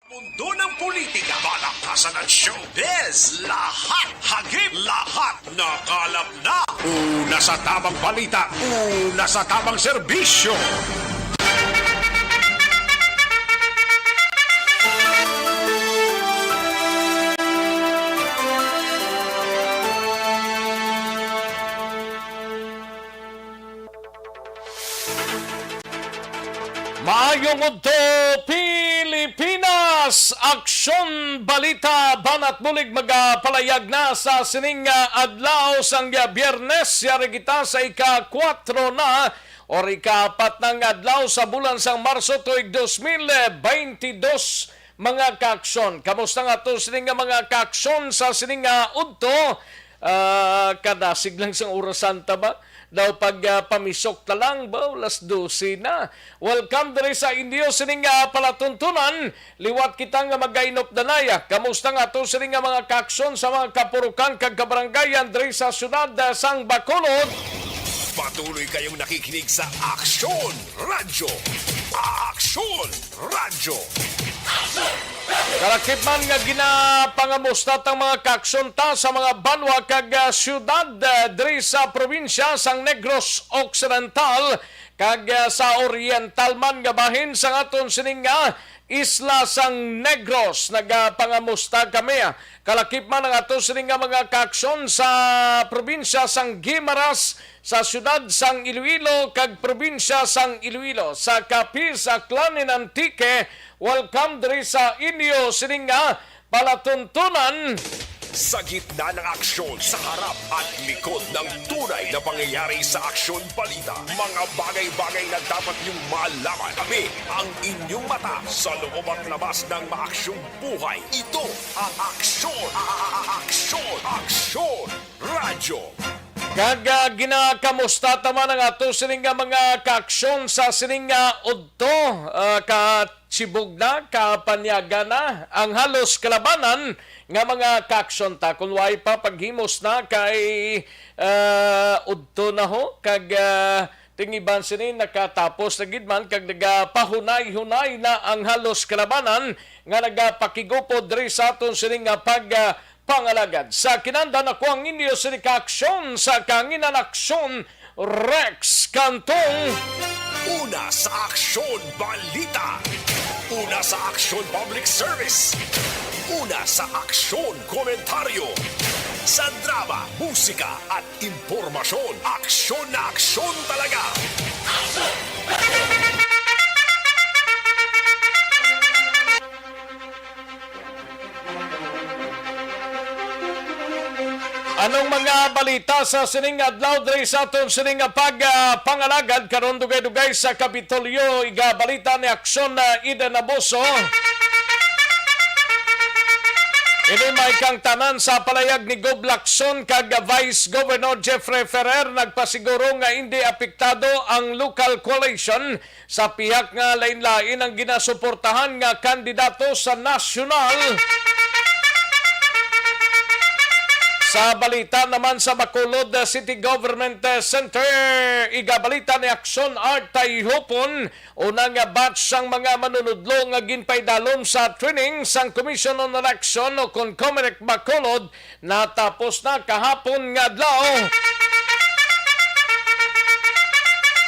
Mundo ng politika, balakasan ng showbiz, lahat hagip, lahat nakalap na. Una sa tamang balita, una sa tamang serbisyo. Maayong udto Pilipinas! Aksyon balita banat bulig magapalayag na sa sining adlaw sang Biyernes yari kita sa ika-4 na o ika-4 ng adlaw sa bulan sang Marso tuig 2022 mga kaaksyon. Kamusta nga to sining mga kaaksyon sa sining udto? Kadasig lang sang orasan ta ba? Daw pag pamisok ta lang ba, las 12 na. Welcome diri sa inyo sining palatuntunan. Liwat kita nga magainop danaya. Kamusta nga to sining mga kaaksyon sa mga kapurukan kag kabaranggayan diri sa syudad sang Bacolod. Patuloy kayong nakikinig sa Aksyon Radyo. Aksyon Radyo. Karakit man nga ginapangamusta tang mga kaaksyon ta sa mga banwa kag syudad diri sa probinsya sang Negros Occidental kag sa Oriental man nga bahin sa aton sining isla sang Negros. Nagapangamusta kami. Kalakip man ang ato sining mga kaaksyon sa probinsya sang Guimaras, sa syudad sang Iloilo kag probinsya sang Iloilo, sa Capiz, Aklan, Antique. Welcome diri sa inyo sining palatuntunan. Sa gitna ng aksyon, sa harap at likod ng tunay na pangyayari sa aksyon balita, mga bagay-bagay na dapat niyong malaman. Kami ang inyong mata sa loob at labas ng maaksyong buhay. Ito ang Aksyon! Aksyon! Aksyon! Radyo! Kag ginakamusta taman ang ato sining mga kaaksyon sa sining udto katsibog na, kapanyaga na ang halos kalabanan nga mga kaaksyon ta. Kung way pa paghimos na kay udto na ho kag tingiban sini nakatapos na gidman kag nagapahunay-hunay na ang halos kalabanan nga nagapakigupod diri sa aton sining pangalagad. Sa kinanda na ko ang inyo sa kaaksyon sa kanginan aksyon Rex Cantong. Una sa Aksyon Balita. Una sa Aksyon Public Service. Una sa Aksyon Komentaryo. Sa drama, musika at impormasyon. Aksyon na aksyon talaga. Anong mga balita sa sining adlaw diri sa aton sining pangalagad karon dugay-dugay sa Kapitolyo iga balita ni Aksyon na Ida Naboso. Ini may kang tanan sa palayag ni Gob Lacson kag Vice Governor Jeffrey Ferrer nagpasiguro nga hindi apektado ang local coalition sa pihak nga lain-lain ang ginasuportahan nga kandidato sa nasyonal. Sa balita naman sa Bacolod City Government Center, igabalita ni Aksyon Art Tayhopon, unang batch sang mga manunudlo nga ginpaydalom sa training sang Commission on Election o Concomic Bacolod natapos na kahapon nga adlaw.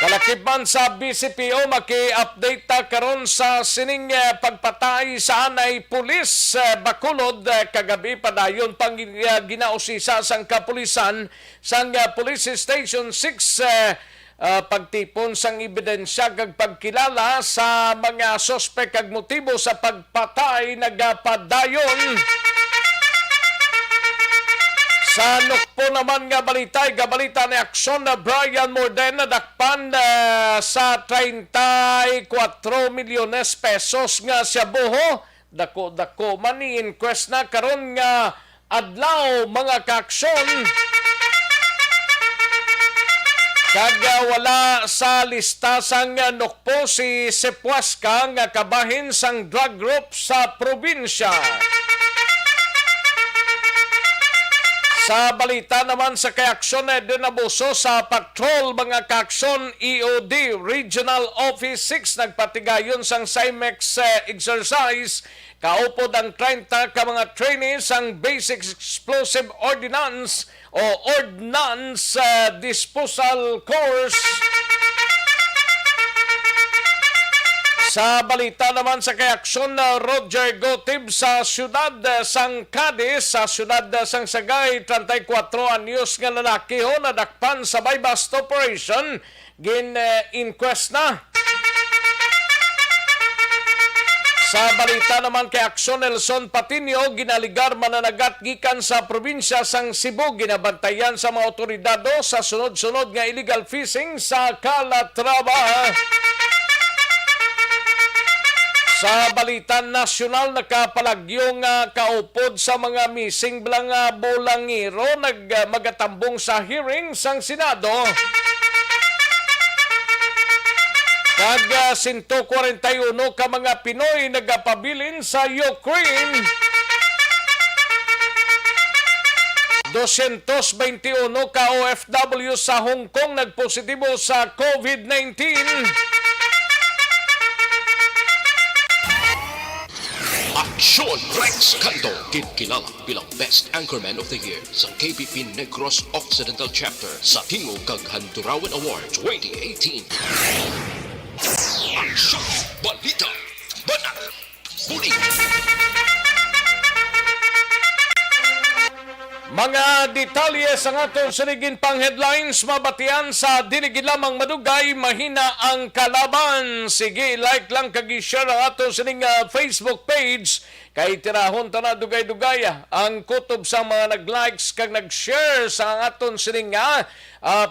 Kalakip man sa BCPO, maki-update ta karon sa sining pagpatay sa anay pulis Bacolod kagabi padayon pang ginausisa sang kapulisan sang Police Station 6 pagtipon sang ebidensya kag pagkilala sa mga sospek kag motibo sa pagpatay nagapadayon. Sa Nukpo naman nga balita, gabalita ni Aksyon na Brian Morden na dakpan sa 34 milyones pesos nga siya buho. Dako-dako man ni inquest na karon nga adlaw mga kaaksyon. Kag wala sa lista sang Nukpo si Sepuasca nga kabahin sang drug group sa probinsya. Sa balita naman sa kaaksyon na dinabuso sa patrol mga kaaksyon EOD Regional Office 6 nagpatigayon sang CIMEX exercise kaupod ang 30 ka mga trainees ang Basic Explosive Ordnance o Ordnance Disposal Course. Sa balita naman sa kayaksyon na Roger Gotib sa siyudad sang Cadiz, sa siyudad sang Sagay, 34 anyos nga lalaki ho nadakpan sa buy-bust operation, gin-inquest na. Sa balita naman kay Aksyon Nelson Patinio, ginaligar mananagat gikan sa probinsya sang Cebu, ginabantayan sa mga otoridado sa sunod-sunod nga illegal fishing sa Calatrava. Sa balitan nasyonal, nakapalagyong kaupod sa mga missing bilang bolangiro magatambong sa hearing sang Senado. Kag 141 ka mga Pinoy nagapabilin sa Ukraine. 221 ka OFW sa Hong Kong nagpositibo sa COVID-19. Aksyon Rex Canto, kinilala bilang Best Anchorman of the Year sa KBP Negros Occidental Chapter sa Tingog kag Handurawan Award 2018. Aksyon Balita Banat Bulig. Mga detalye sa atong sunigin pang headlines, mabatian sa dinigin lamang madugay, mahina ang kalaban. Sige, like lang kag-share ang atong sunig Facebook page. Kay tirahon ta na dugay-dugay ang kutob sa mga nag-likes kag nag-share sa aton sining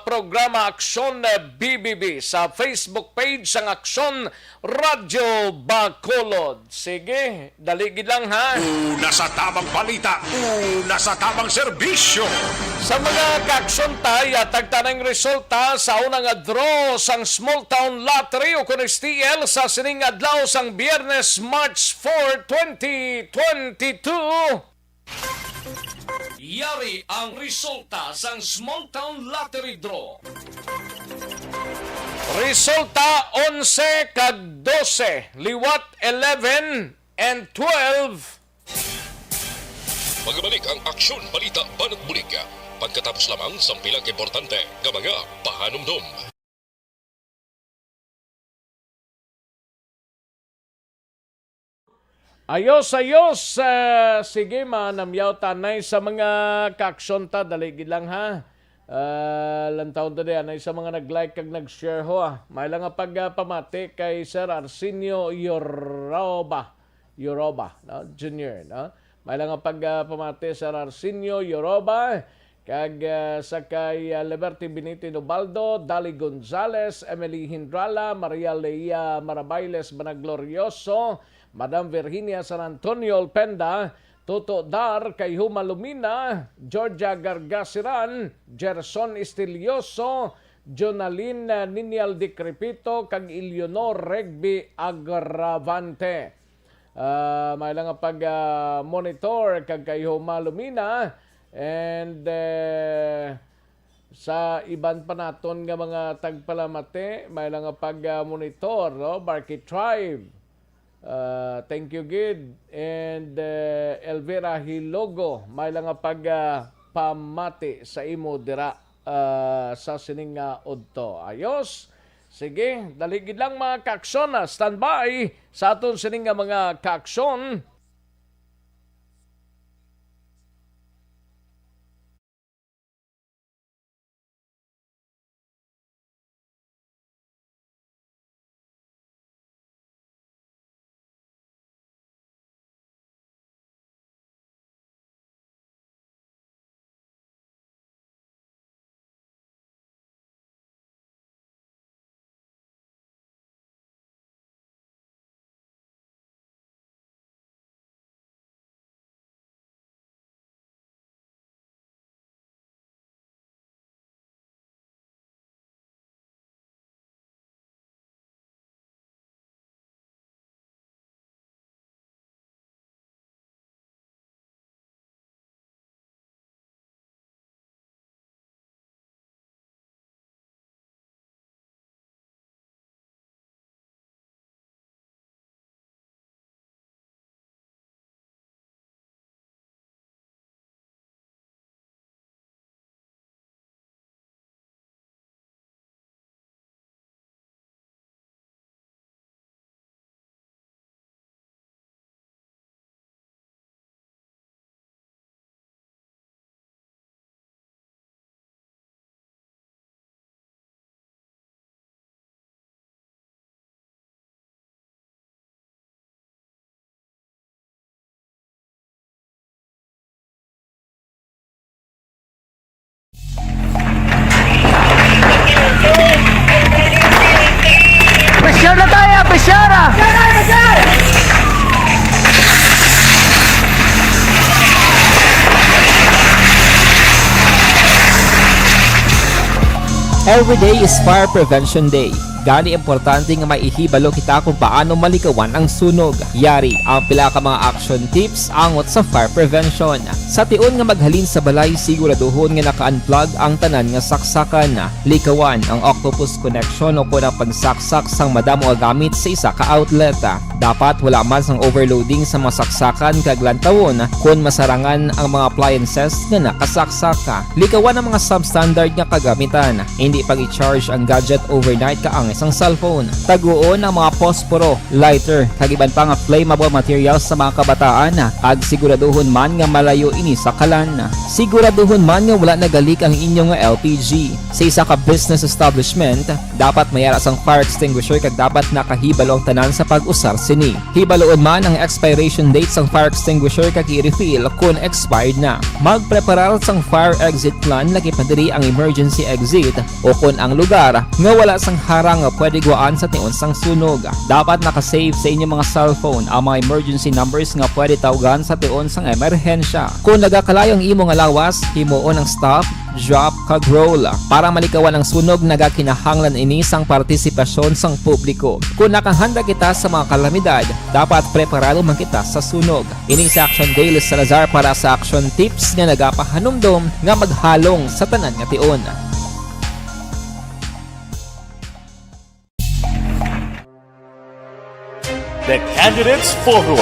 programa Aksyon BBB sa Facebook page sang Aksyon Radyo Bacolod. Sige, daligid lang ha. Una sa tamang balita, una sa tamang serbisyo. Sa mga kaaksyon tayo, tagtanang resulta sa unang draw sang Small Town Lottery o kung STL sa sining adlaw sang Biyernes, March 4, 2022. Yari ang resulta sang Small Town Lottery Draw. Resulta 11 kag 12, liwat 11 and 12. Magbalik ang Aksyon Balita Banat Bulig pagkatapos lamang sa pilang importante nga mga pahanumdum. Ayos, sige manamyaw tanay sa mga kaaksyon ta, daligid lang ha. Lantaw to anay sa mga nag-like kag nag-share ho May lang nga pagpamati kay Sir Arsenio Yoroba, no? Junior, no? May lang nga pagpamati Sir Arsenio Yoroba, kag sa kay Liberty Benito Ubaldo, Dali Gonzales, Emily Hindrala, Maria Leia Marabayles Banaglorioso, Madam Virginia San Antonio Olpenda, Toto Dar, kay Huma Lumina, Georgia Gargasiran, Gerson Estilioso, Jonaline Ninial Decrepito, kag Eleonor Regbi Agravante. May lang nga pag-monitor kag kay Huma Lumina, and sa iban pa naton nga mga tagpalamate, may lang nga pag-monitor, no? Barky Tribe. Thank you, Gid. And Elvira Hilogo, may lang nga pamati sa imo dira sa sining udto. Ayos. Sige, daligid lang mga kaaksyon. Standby sa aton sining mga kaaksyon. Every day is Fire Prevention Day. Gani importante nga maihibalo kita kung paano malikawan ang sunog. Yari ang pila ka mga action tips angot sa fire prevention. Sa tion nga maghalin sa balay, siguraduhon nga naka-unplug ang tanan nga saksakan. Likawan ang octopus connection o kung ang pagsaksak sang madamo nga gamit sa isa ka outlet. Dapat wala man sang overloading sa mga saksakan kag lantawon kung masarangan ang mga appliances nga nakasaksaka. Likawan ang mga substandard nga kagamitan. Hindi pag i-charge ang gadget overnight kaang isang cellphone. Taguon ang mga posporo, lighter, kag iban pa nga flammable materials sa mga kabataan. Ag siguraduhon man nga malayo ini sa kalan. Siguraduhon man nga wala nagalik ang inyong LPG. Sa isa ka business establishment, dapat mayara sang fire extinguisher kag dapat nakahibalo ang tanan sa pag-usar sini. Hibaloon man ang expiration date sang fire extinguisher kag i-refill kung expired na. Magpreparar sang fire exit plan lagi pa diri ang emergency exit o kung ang lugar nga wala sang harang nga pwede guaan sa tion sang sunog. Dapat nakasave sa inyong mga cellphone ang mga emergency numbers nga pwede tawagan sa tion sang emerhensya. Kung nagakalayo ang imong alawas, himuon ang stop, drop, kag roll. Para malikawan ang sunog, nagakinahanglan ini sang partisipasyon sang publiko. Kung nakahanda kita sa mga kalamidad, dapat preparado man kita sa sunog. Ini sa Action Day Salazar para sa action tips nga nagapahanumdom nga maghalong sa tanan nga tion. The Candidates Forum.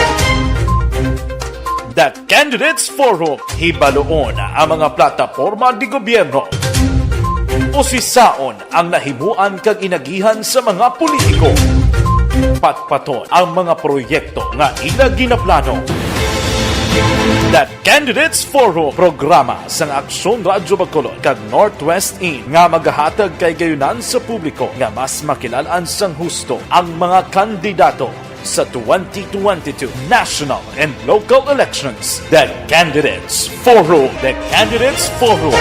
The Candidates Forum, hibaloon ang mga plataporma di gobyerno. Usisaon ang nahimuan kag inagihan sa mga politiko. Patpaton ang mga proyekto nga ila ginaplano. The Candidates Forum, programa sang Aksyon Radyo Bacolod kag Northwest In nga magahatag kay gayunan sa publiko nga mas makilalaan sang husto ang mga kandidato sa 2022 national and local elections. The Candidates Forum. The Candidates Forum.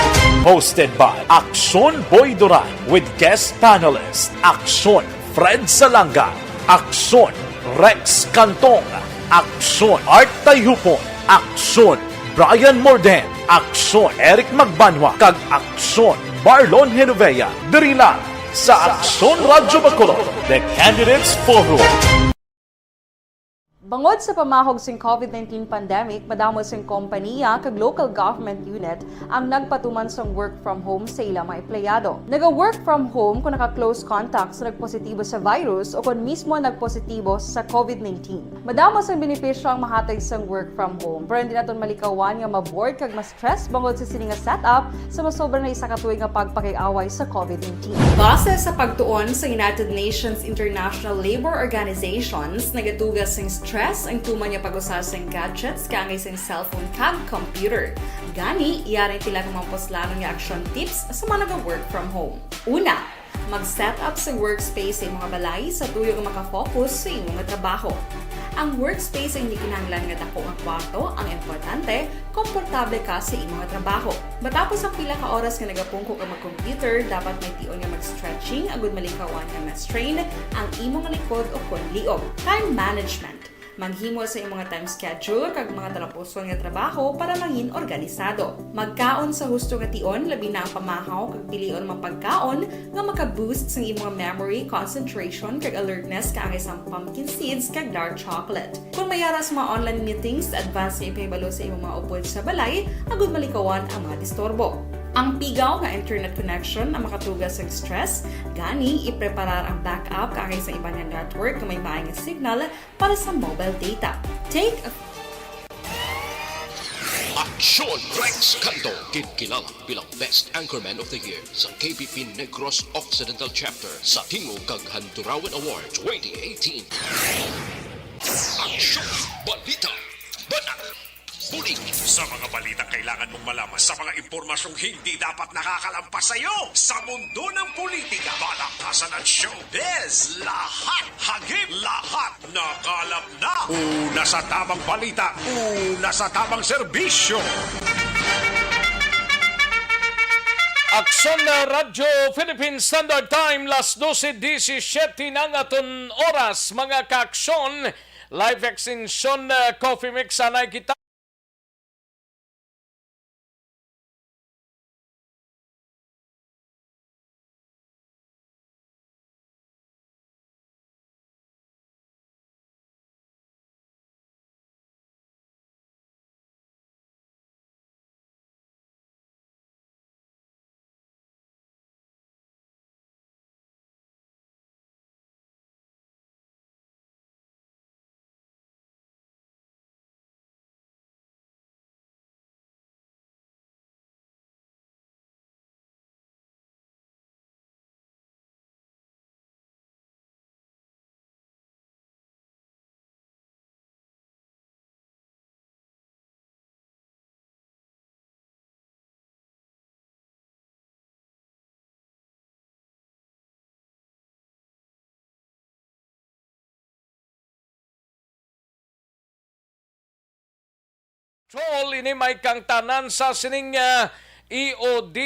Hosted by Aksyon Boy Duran with guest panelists Aksyon Fred Salanga, Aksyon Rex Cantong, Aksyon Art Tayhupon, Aksyon Brian Morden, Aksyon Eric Magbanwa, kag Aksyon Marlon Genovea. Diri lang sa Aksyon Radyo Bacolod. The Candidates Forum. Bangod sa pamahog sing COVID-19 pandemic, madamo sing kompanya kag local government unit ang nagpatuman sang work from home sa ilang mga empleyado. Naga-work from home kung naka-close contact sa nagpositibo sa virus o kung mismo nagpositibo sa COVID-19. Madamo sang benepisyo ang mahatag sang work from home, pero hindi naton malikawan nga ma-bored kag ma-stress bangod sa sini nga setup sa masobra na isa ka tuig nga pagpakiaway sa COVID-19. Base sa pagtuon sa United Nations International Labour Organizations, nagatugas sing stress ang tuman niya pag-usar sa gadgets kangay sa cellphone kag computer. Gani, iyaring tila ng mga poslano nga action tips sa mga nag-work from home. Una, mag-set up sa workspace sa mga balay sa tuyo nga makafocus sa imong trabaho. Ang workspace ay hindi kinahanglan nga dako ang kwarto, ang importante, komportable ka sa imong trabaho. Matapos ang pila ka oras nga nagapungko ka mag-computer, dapat may tion nga mag-stretching agud malikawan nga ma-strain ang imong likod o kon liog. Time management. Maghimo sa imong time schedule kag mga talapuson nga trabaho para maging organisado. Magkaon sa husto nga tion, labi na ang pamahaw kag pilion mang pagkaon nga maka-boost sa imong memory, concentration kag alertness kaangay sang pumpkin seeds kag dark chocolate. Kung mayaras mga online meetings, advance nga ipahibalo sa imong mga upod sa balay, agud malikawan ang mga disturbo. Ang pigaw nga internet connection ang makatugas sa stress, gani ipreparar ang backup kaangay sa ibang network nga may maayong signal para sa mobile data. Take a Aksyon Rex Canto, kinilala bilang Best Anchorman of the Year sa KBP Negros Occidental Chapter sa Tingog kag Handurawan Award 2018. Aksyon Balita Banat Bulig sa mga balita kailangan mong malaman sa mga impormasyong hindi dapat nakakalampas sa iyo sa mundo ng politika, balakasan at showbiz. Lahat hagip, lahat nakalap na. Una sa tamang balita, una sa tamang serbisyo. Aksyon na Radyo Philippine Standard Time, las 12:17 ng aton oras, mga kaaksyon. Live extension coffee mix sanay kita. Patrol ini may kang tanan sa sining EOD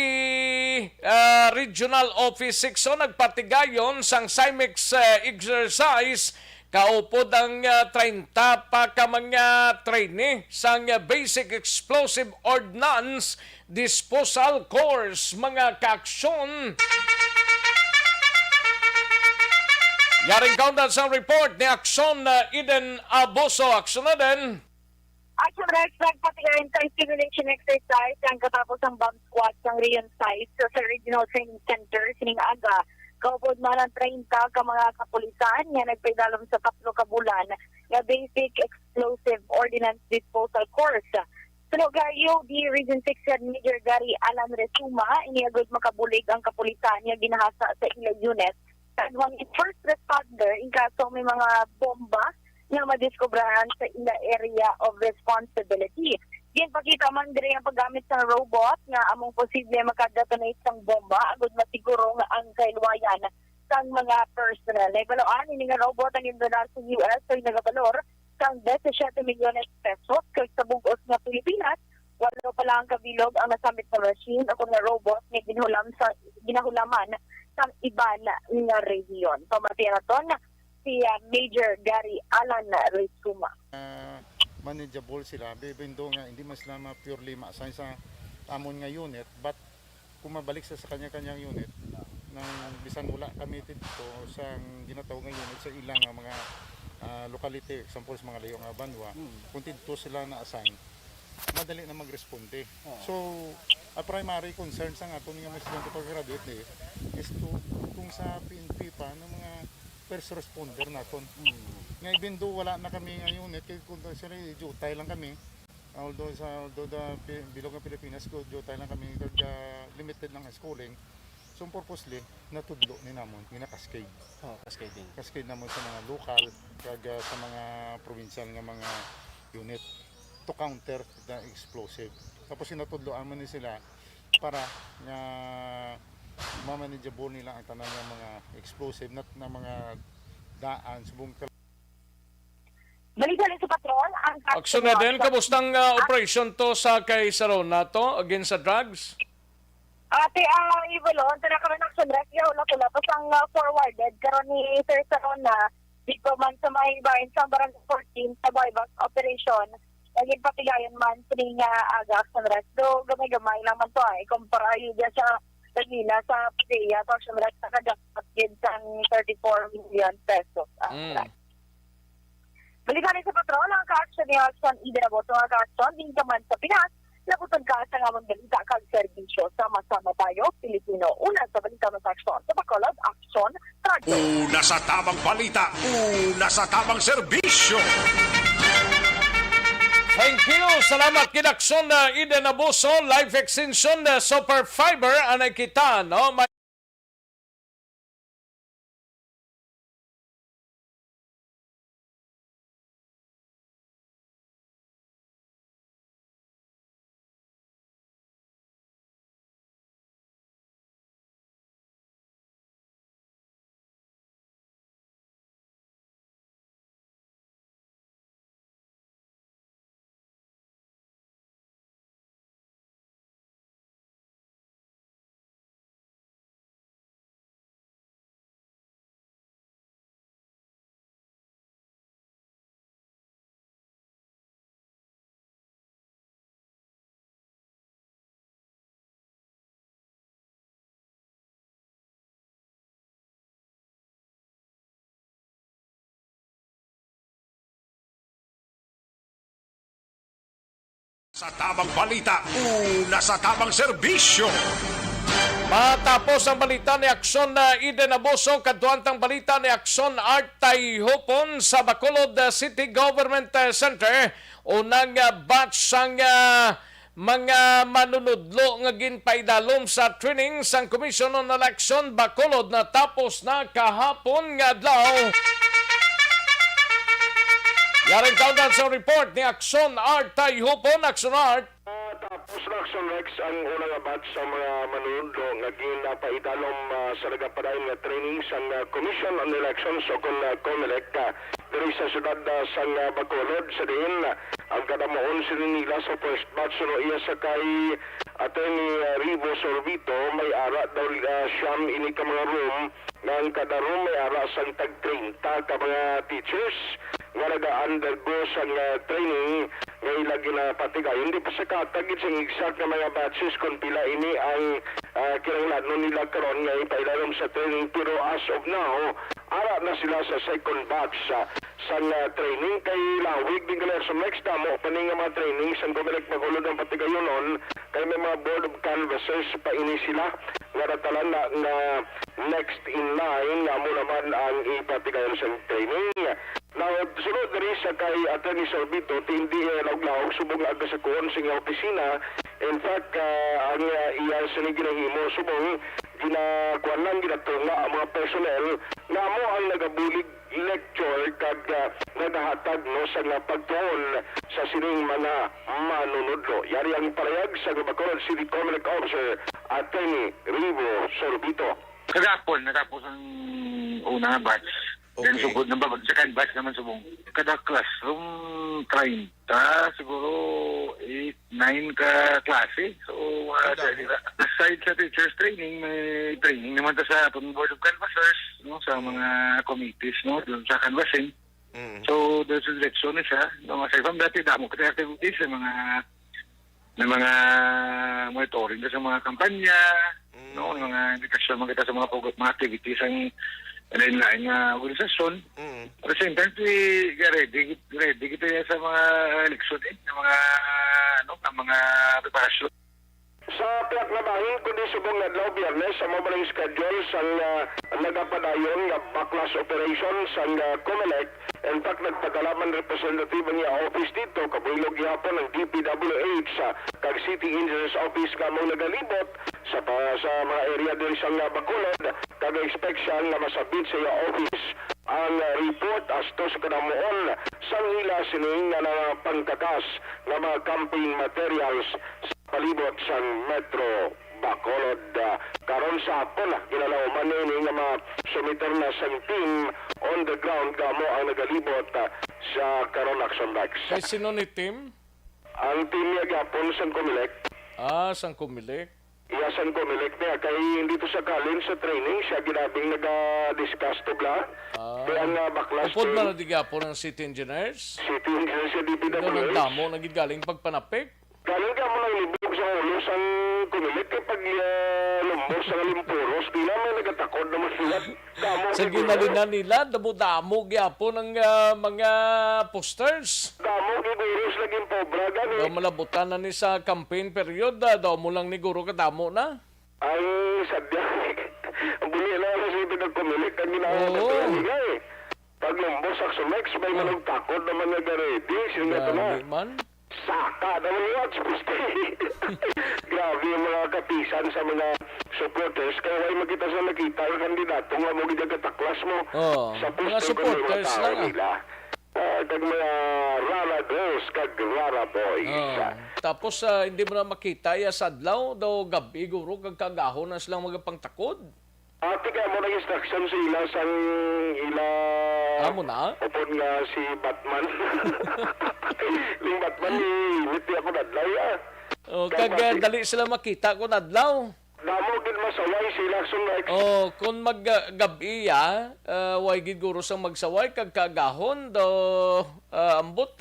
Regional Office 6 so nagpatigayon sang CIMEX exercise kaupod ang 30 pa ka mga trainee sang Basic Explosive Ordnance Disposal Course mga kaaksyon. Yaring kaundan sa report ni Aksyon Eden Aboso. Aksyon na din. Action Rex, nagpatigayin sa stimulation exercise ang katapos ng bomb squad ng Rion site sa Regional Training Center sining aga. Kaupod man ang 30 ka mga kapulisan nga nagpaidalom sa 3 ka bulan nga Basic Explosive Ordnance Disposal Course. Sunog gayo di Region 6 Head Major Gary Alan Resuma iniagod makabulig ang kapulisan nga ginahasa sa ilang unit. Tagwang first responder in kaso may mga bomba nga madiskubrahan sa ila area of responsibility. Ginpakita man diri ang paggamit sa robot nga among posible makadetonate sang bomba agud masiguro nga ang kailwayan sang mga personnel. Naibalaan ini nga robot ang indonar sa US ay nagabalor sang 17 milyones pesos kay sa bugos nga Pilipinas. Wala pa lang kabilog ang nasamit na machine o nga robot nga ginahulaman sa iban nga region. Pamatianaton si Major Gary Alan Resuma. Manageable sila, bebendo nga hindi mas lama purely ma-assign sa amon nga unit, but kung mabalik sa kanya-kanyang unit nang bisan wala kami dito sa ginatawag nga unit sa ilang mga locality, example sa mga layo nga banwa, kung dito sila na-assign, madali na magresponde. So, a primary concern sa aton nga mga estudyante pag-graduate is kung sa PNP pa ng mga first responder naton. Nga even though wala na kami nga unit, kaya kung sila jutay lang kami, although the bilog ng Pilipinas, jutay lang kami, limited lang ang schooling. So purposely, natudlo ni namon, ginakascade. Cascading. Cascade namon sa mga local, kag sa mga provincial nga mga unit to counter the explosive. Tapos sinatudloan man ni sila para nga manageable nila ang tanan ng mga explosive na mga daan subong Balikan sa patrol ang Aksyon na din. Kabustang operation to sa kay Sarona to against sa drugs? Ate, Ivolon, tara kami ng action ref, wala pasang forwarded karon ni Sir Sarona dito man sa may bayan sa Barangay 14 sa buyback operation. Naging patigayon man sining aga action ref. Do gamay-gamay lang man to kumpara yun sa Lagina sa PDEA, action ref sa kadapat din sa 34 million pesos. Balikan sa patrol ang ka-action ni Action Eden Aboso ang ka-action din ka man sa Pinas. Labutan ka sa ngamang balita kag serbisyo. Sama-sama tayo, Pilipino. Una sa balita ng action. Sa Bacolod, Action, Radyo. Una sa tamang balita, una sa tamang serbisyo. Thank you. Salamat kinaksyon na Eden Aboso. Life Extension na Super Fiber. Anay kita, no? Sa tamang balita, una sa tamang serbisyo. Matapos ang balita ni Aksyon na Eden Aboso, kaduantang balita ni Aksyon Art Hopon sa Bacolod City Government Center. Unang batch sang mga manunudlo nga ginpaidalom sa training sang Commission on Election Bacolod na tapos na kahapon nga adlaw. Yaring kaundan sa report ni Aksyon Art Hopon. Aksyon Art. Construction Rex ang unang batch sa mga manunundo nga ginapaitalom sa nagapadayon nga training sa Commission on Elections o kung COMELEC diri sa syudad sa Bacolod sa diin ang kadamoon sila nila sa first batch no iya sa kay Attorney Rivo Sorbito may ara daw siyam ini ka mga room nga ang kada room may ara sang tag 30 ka mga teachers nga naga-undergo sa training nga ila ginapatigay. Hindi pa sa katagid sa exact na mga batches kung pila ini ang kinahanglan nila karon nga ipailalom sa training pero as of now ara na sila sa second batch sa training kay lawig din galer sa next damo paning nga mga training sa Comelec Bacolod ang patigayonon kay may mga board of canvassers pa ini sila nga natalan na next in line nga mo naman ang ipatigayon sa training. Now, sunod na rin sa kay Attorney Sorbito, hindi lawag-lawag subong aga sa kuon sa iyang opisina. In fact, ang iya siniginahimo subong ginakuan lang ginatunga ang mga personnel nga mo ang nagabulig lecture kag nagahatag no sa pagtuon sa sining mga manunudlo. Yari ang palayag sa Bacolod City Comelec Officer Attorney Rivo Sorbito. Kagapon ang unang batch. Then sugod na ba, second batch naman subong. Kada classroom 30, siguro 8-9 ka klase. So, aside sa teachers training, may training naman ta sa board of canvassers, no, sa mga committees, no, dun sa canvassing. So, there's a direction na siya. No, aside from dati, damo kita activities sa mga monitoring sa mga kampanya, no, mga indikasyon mga kita sa mga activities ang lain-lain nga organisasyon. At the same time, ready kita sa mga eleksyon ng mga preparasyon. Sa piyak na bahin, kundi subong nadlaw Biyernes sa mabaling schedule sa nagapadayon nga backlash operation sa COMELEC. In fact, nagpadalaman representative niya office dito, kabulog gihapon ng DPWH kag City Engineers Office nga mong nagalibot sa mga area din sa Bacolod, kag expect siya nga masabit sa iya office ang report as to sa kanamuon sa ila sining nga pangkakas nga mga campaign materials sa palibot sa Metro Bacolod. Karon sa hapon ginalauman ni nga mga sumiter na sang team on the ground gamo ang nagalibot sa karon action backs. Kay sino ni Tim? Ang team niya gapon sa Comelec. Sang Comelec. Iya sa Comelec niya kay dito sa kalin sa training siya ginabing naga-discuss to bla. Kaya nga baklas Upod na nadigapon ng City Engineers. City Engineers sa DPWH. Ito ng damo, nagigaling pagpanapik. Galing ka mo ng libog sa ulo sa Comelec kapag lumbos sa Limpuros, di na may nagatakod na masulat. Sa ginalinan nila, damo-damo gyapon ng mga posters. Damo, giguros laging pobra gani. Daw malabutan na ni sa campaign period, daw mo lang ni Guro kadamo na. Ang sadya, ang buli na sa sipi ng Comelec, ang ginagawa Oo. na eh. Pag lumbos sa Sumex, may manong takod naman nag-ready. Sino ito na? Grabe man. Saka daw watch puste. Grabe yung mga kapisan sa mga supporters kaya way makita sa nakita ang kandidato nga mo gidagataklas mo sa Mga puste supporters ng mga lang tao nila. Kag mga Rara Girls kag Rara Boys. Tapos hindi mo na makita ya sadlaw daw gabi guro kag kagahon na silang magapangtakod. Ati ka mo na instruction sa ila sang ila Amo na? upon nga si Batman. Yung Batman ni Witi ako nadlaw ya. Kag dali sila makita ko nadlaw. Damo gid masaway sila Sumex. Kung maggabi way gid guro sang magsaway kag kagahon do ambot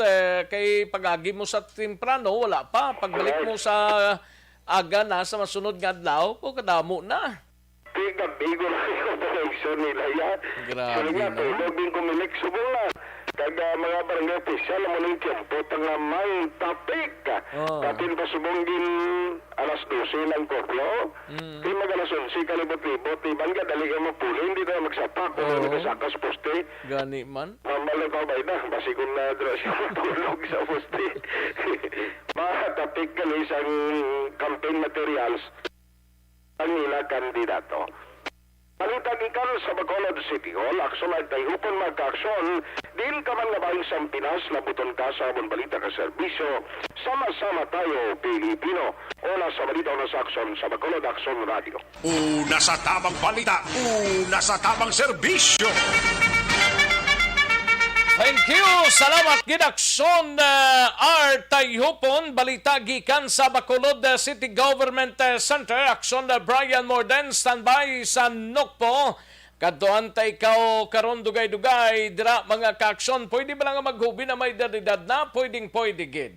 kay pagagi mo sa temprano wala pa pagbalik mo sa aga na sa masunod nga adlaw ko kadamo na. Gabi ko na yung operation nila ya. Grabe Sila na. tulog din Comelec subong na. Kag mga barangay official mo nang tiyempo tanga may topic. Kapin pa subong din alas 12 ng koplo. Kaya mag alas 11 kalibot-libot. Ibang ka dali ka mapuli. Hindi na magsapak. Kung nagsakas poste. Gani man. Mamalang pa ba na? Basi kung na-dress yung matulog sa poste. Mga topic ka isang campaign materials ang nila kandidato. Palitag ikan sa Bacolod City Hall, aksyon ay tayupon magka-aksyon Din ka man nga bahin sa Pinas, labuton ka sa amon balita ka serbisyo. Sama-sama tayo, Pilipino. Una sa balita, una sa aksyon, sa Bacolod Aksyon Radio. Una sa tamang balita, una sa tamang serbisyo. Thank you. Salamat gidakson R. Tayhupon. Balita gikan sa Bacolod City Government Center. Aksyon Brian Morden. Standby sa Nokpo. Kaduan tay ikaw karon dugay-dugay. Dira mga kaaksyon. Pwede ba lang maghubi na may dadidad na? Pwede gid.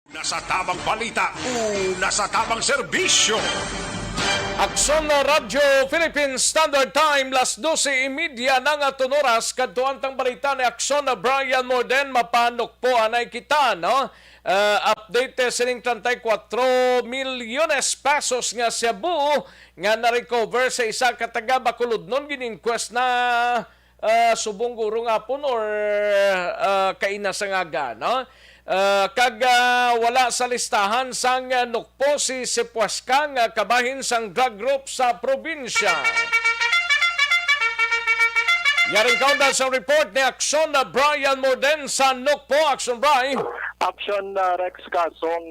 Una sa tamang balita, una sa tamang serbisyo. Aksyon na Radyo Philippines Standard Time, las 12:30 ng atunoras, kadtuan tang balita ni Aksyon na Brian Morden, mapanok po anay kita, no? Update sining 34 milyones pesos nga Cebu nga na-recover sa isa kataga Bacolod nun gininquest na subong guro nga pun or kainasangaga, no? Wala sa listahan sang nukpo si Sepuasca nga kabahin sang drug group sa probinsya. Yaring kaundan sa report ni Aksyon na Brian Morden sa nukpo. Aksyon, Brian. Action Rex kasong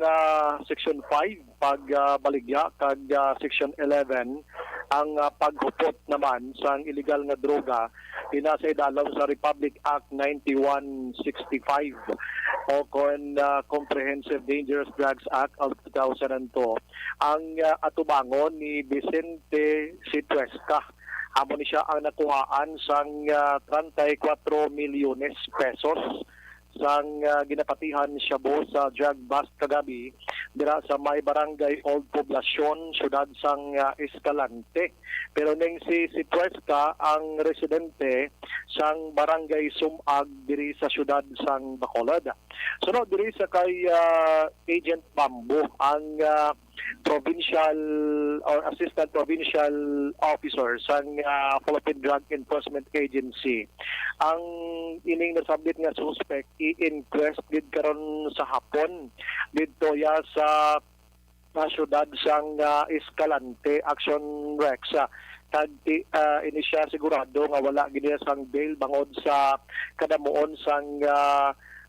Section 5 pagbaligya kag Section 11 ang paghupot naman sa illegal nga droga inasa idalom sa Republic Act 9165 o kon Comprehensive Dangerous Drugs Act of 2002. Ang atubangon ni Vicente Situesca. Amo ni siya ang nakuhaan sang 34 milyones pesos sang ginapatihan siya bo sa drug bust kagabi dira sa may barangay Old Poblacion, syudad sang Escalante. Pero ning si Tuesca ang residente sang barangay Sumag diri sa syudad sang Bacolod. Sunod diri sa kay Agent Bambo ang provincial or assistant provincial officer sang Philippine Drug Enforcement Agency. Ang ining nasabit nga suspect i-inquest gid karon sa hapon didto ya sa syudad sang Escalante. Action Rex kag ini siya sigurado nga wala gid sang bail bangod sa kadamuon sang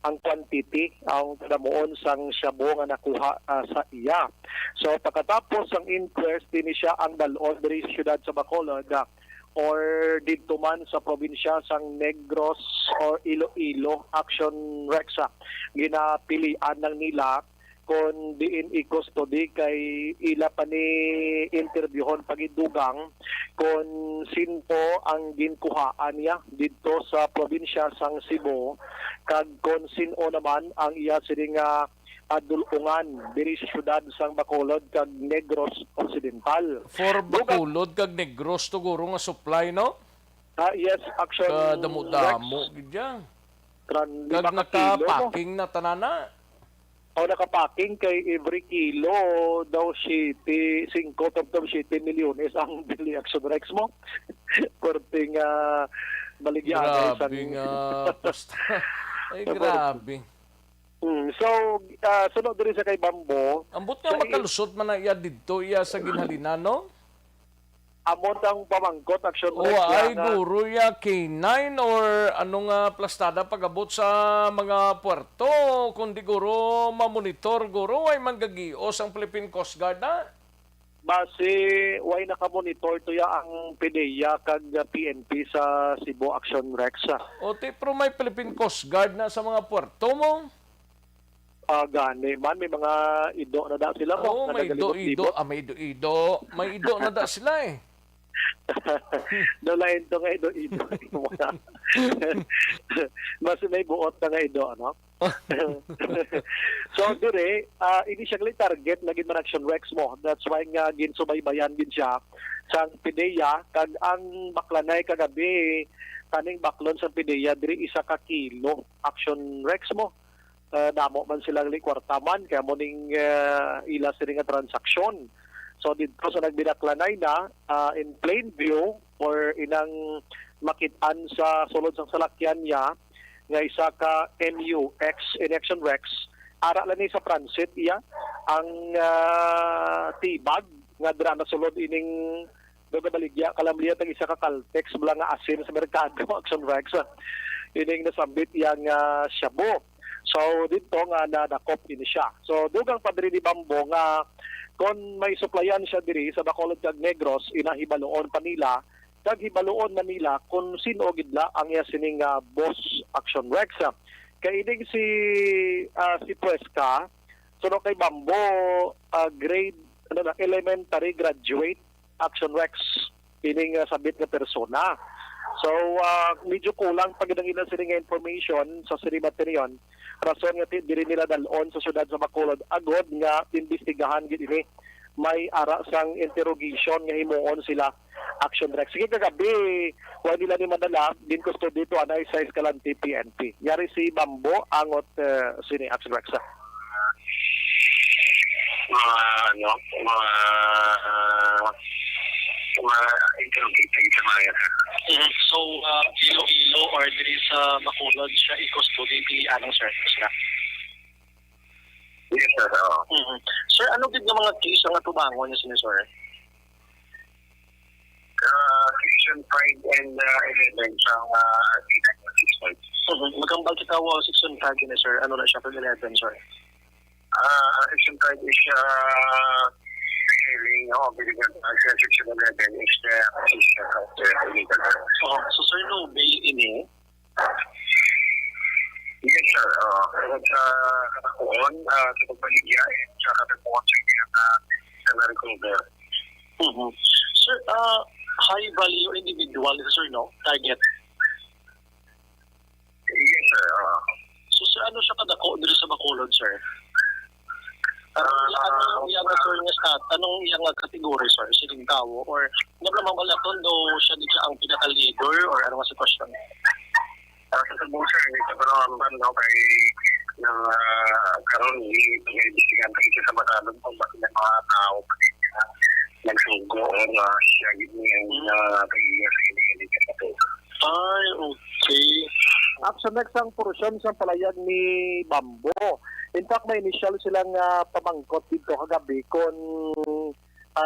ang quantity ang kadamuon sang shabu nga nakuha sa iya. So pagkatapos ang inquest ini siya ang dalon diri sa syudad sa Bacolod or dito man sa probinsya sang Negros or Iloilo. Action Rexa ginapilian ng nila kung diin i-custody kay ila pa ni interviewon pagidugang kung sinpo ang ginkuhaan niya dito sa probinsya sang Cebu kag kung sino naman ang iya sining adulungan diri sa syudad sang Bacolod kag Negros Occidental. For Bacolod kag Negros tuguro nga supply, no? Yes, action. Damo-damo gidya. Kag nakapaking na tanana. O nakapaking kay every kilo daw 5 milyones ang bili Action Rex mo. Korting baligyan. Grabe nga. Ay, grabe. So, sunod din sa kay Bambo, Ambot nga makalusot man na iya didto iya sa ginhalinan, no? amon ang pamangkot action O ay guro ya K9 or ano nga plastada pag-abot sa mga puerto. Kundi guro mamonitor guro ay manggagios ang Philippine Coast Guard na. base way nakamonitor to ya ang PDEA kag PNP sa Cebu Action Rex. O pero may Philippine Coast Guard na sa mga puerto mo. Gani man may mga ido na da sila mo. Oo, may ido-ido. May ido-ido. May ido na da sila eh. Dalain to nga ido-ido. Mas may buot na nga ido, ano? So, dire, initially target naging man Action Rex mo. That's why nga ginsubaybayan din siya sa PDEA. Kag ang baklanay kagabi, kaning baklon sa PDEA, dire 1 kilo Action Rex mo. Namo man silang likwartaman, kaya mo ning ila sila nga transaksyon. So dito sa nagbinaklanay na in plain view or inang makitaan sa sulod sang salakyan niya nga isa ka MUX in Action Rex ara lang ni sa transit iya ang tibag nga dra na sulod ining dogabaligya kalamliya tag isa ka Caltex bala nga asin sa merkado Action Rex ining nasambit yang shabu. So dito nga nadakop ini siya. So dugang padri ni Bambo nga kung may supplyan siya diri sa Bacolod kag Negros inahibaloon pa nila kag hibaloon na nila kung sino gidla ang iya sining boss Action Rex. Kay ining si Puesca suno kay Bambo grade elementary graduate Action Rex ining sabit nga persona. So medyo kulang pag ilang sining information sa sirimateriyon. Rason nga diri nila dalon sa syudad sa Bacolod agod nga imbestigahan gid ini may ara sang interrogation nga himuon sila Action Rex. Sige kagabi wa nila ni madala din kusto dito anay sa Escalante PNP. Yari si Bambo angot sini Action Rex. Interrogating sa mga So Iloilo or diri sa Bacolod siya i-custody ni anong sir sila. Yes, sir. Sir, ano gid nga mga case nga tubangon niya sini sir? Section 5 and 11 sa Magambal kita wa section 5 ni sir. Ano na siya pag 11 sir? Section 5 is hearing obligation section 11 is the assistant of the illegal. So sir, no bail ini? Yes, sir. Sa katakuan, sa pagbaligya, sa katakuan sa kaya na recover. Sir, high value individual sir, no? Target. Yes, sir. So sir, ano siya kadako diri sa Bacolod, sir? Anong iyang sir nga stat? Anong iyang kategory, sir? Siling tao? Or nablamamalaton do siya di siya ang pinaka-leader or ano nga sitwasyon? Sa Cebu, sir, ito pa naman kay ng karon i-investigan kasi sa Bacolod kung bakit ng mga tao nagsugo o siya niya kaya sa illegal na ito. Ay, okay. Action next ang porosyon sa palayag ni Bambo. In fact, may initial silang pamangkot dito kagabi kung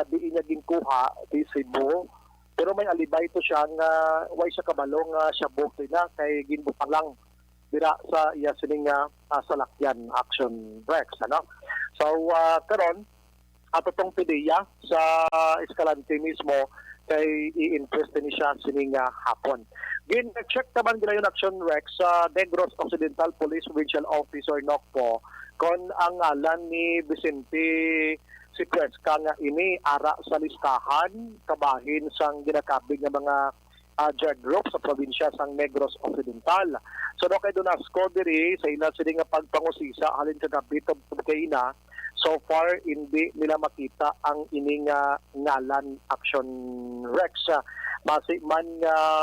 di niya ginkuha di Cebu. Pero may alibay ito siya nga way siya kabalong siya bukti na kay ginbutang lang dira sa iya sining salakyan Action Rex. Ano? So, karon ato tong PDEA sa Escalante mismo kay i-interest ni siya sining hapon. Gin-check naman gila yung Action Rex sa Negros Occidental Police Provincial Officer NOCPO kung ang ngalan ni Vicente si Puesca nga ini ara sa listahan kabahin sang ginakabig nga mga drug group sa probinsya sang Negros Occidental. So no kay Donasco diri sa ila sila nga pagpangusisa halin kagabi kay ina. So far, hindi nila makita ang ining ngalan Action Rex. Base man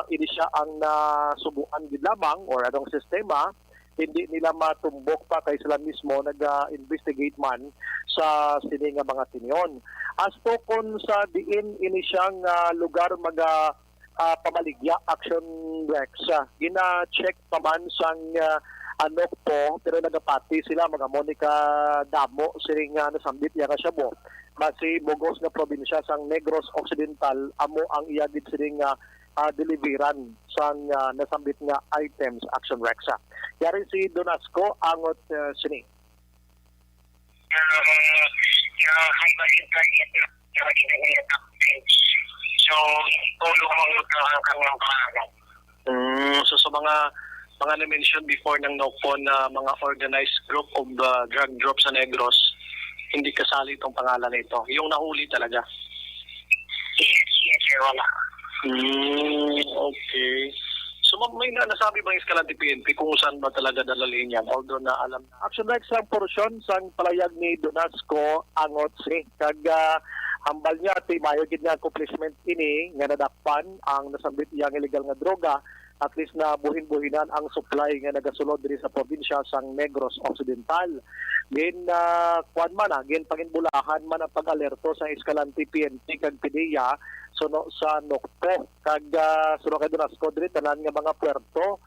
ini siya ang nasubuan din lamang or anong sistema, hindi nila matumbok pa kay sila mismo nag-investigate man sa sining mga tinyon. As to kung sa diin ini siyang lugar pamaligya Action Rex, gina-check pa man sang Anok po, pero nagapati sila mga Monica Damo siring nga nasambit ya nga siya mo. Basi Bogos nga probinsya sang Negros Occidental amo ang iyagid siring nga deliveran sang nasambit nga items Action Rexa. Yari si Donasco angot sini. So, tulong mo kang So sa mga na-mention before ng NOCPO na mga organized group of drug drop sa Negros, hindi kasali itong pangalan nito. Yung nahuli talaga. Yes, wala. Okay. So may nasabi bang Escalante PNP kung saan ba talaga dalalhin yan? Although na alam na. Action next ang porsyon sang palayag ni Donasco angot si kag hambal niya ti mayo gid nga accomplishment ini nga nadakpan ang nasambit iyang illegal nga droga at least na buhin-buhinan ang supply nga nagasulod diri sa probinsya sang Negros Occidental. Gin kuan man gin panginbulahan man ang pag-alerto sa Escalante PNP kag PDEA suno sa NOCPO kag suno kay Donasco diri tanan nga mga puerto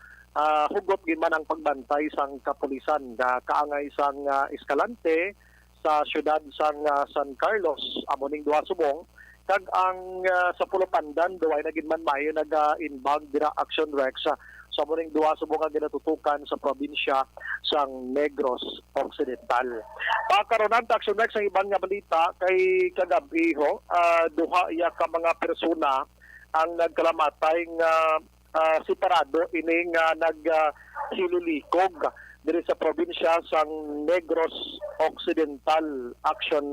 hugot gin man ang pagbantay sang kapulisan nga kaangay sang Escalante sa syudad sang San Carlos amoning duha subong kag ang sa Pulo Pandan duay na gid man mayo nag-inbound dira Action Rex sa muning duha subong nga ginatutukan sa probinsya sang Negros Occidental. Pagkaronan ta Action Rex ang ibang nga balita kay kagabi ho duha iya ka mga persona ang nagkalamatay nga separado ini nga naghililikog diri sa probinsya sang Negros Occidental Action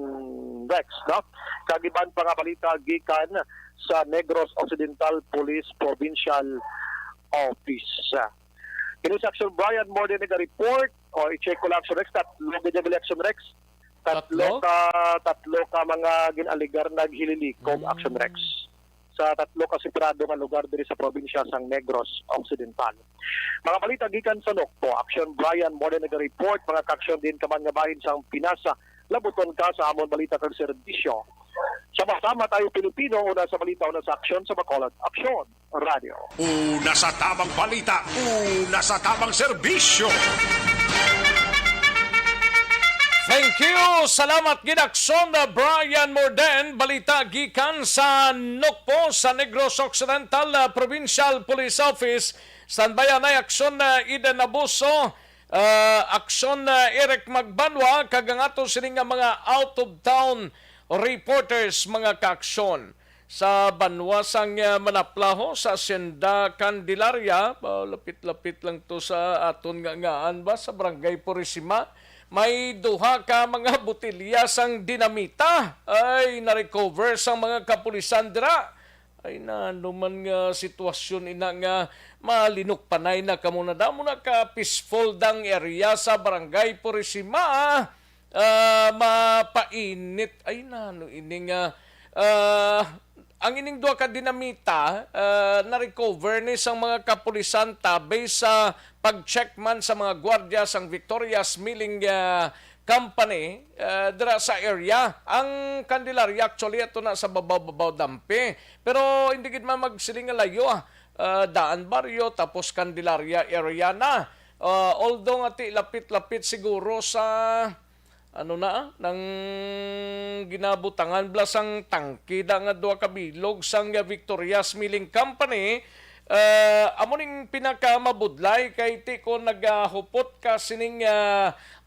Rex, no? Kagiban pa nga balita gikan sa Negros Occidental Police Provincial Office. Kini sa Action Brian more than nag-report o i-check ko lang Action Rex tatlo gid Action Rex. Tatlo ka mga ginaligar naghililikog Action Rex sa tatlo ka separado nga lugar diri sa probinsya sang Negros Occidental. Mga balita gikan sa NOCPO, Action Brian more than nag-report mga ka-action din kaman nga bahin sang Pinasa. Labuton ka sa amon balita kag serbisyo. Sama-sama tayo Pilipino una sa balita una sa aksyon sa Bacolod Aksyon Radio. Una sa tamang balita, una sa tamang serbisyo. Thank you! Salamat gidakson na Brian Morden. Balita gikan sa NOCPO sa Negros Occidental Provincial Police Office. Standbayan ay aksyon na Eden Abuso, aksyon na Eric Magbanwa, kagangato sining nga mga out-of-town reporters mga kaaksyon. Sa Banwasang Manaplaho, sa Hacienda Candelaria, lapit-lapit lang to sa aton ngaan ba, sa Barangay Purisima, may duha ka mga botelya sang dinamita ay na-recover sang mga kapulisan dira. Ay nanuman nga sitwasyon ina nga malinok panay na kamo na damo na ka peaceful dang area sa Barangay Purisima. Mapainit ay nano ini nga ang ining duha ka dinamita na-recover ni sang mga kapulisan tabay sa pag-check man sa mga gwardiya sang Victoria's Milling Company dira sa area. Ang Candelaria actually ito na sa babaw dampi. Pero hindi gid man magsiling layo Daan Barrio tapos Candelaria area na. Although ati lapit-lapit siguro sa nang ginabutangan blasang tangki da nga duha ka bilog sang Victoria's Milling Company. Amoning pinakamabudlay kay ti ko naghupot ka sining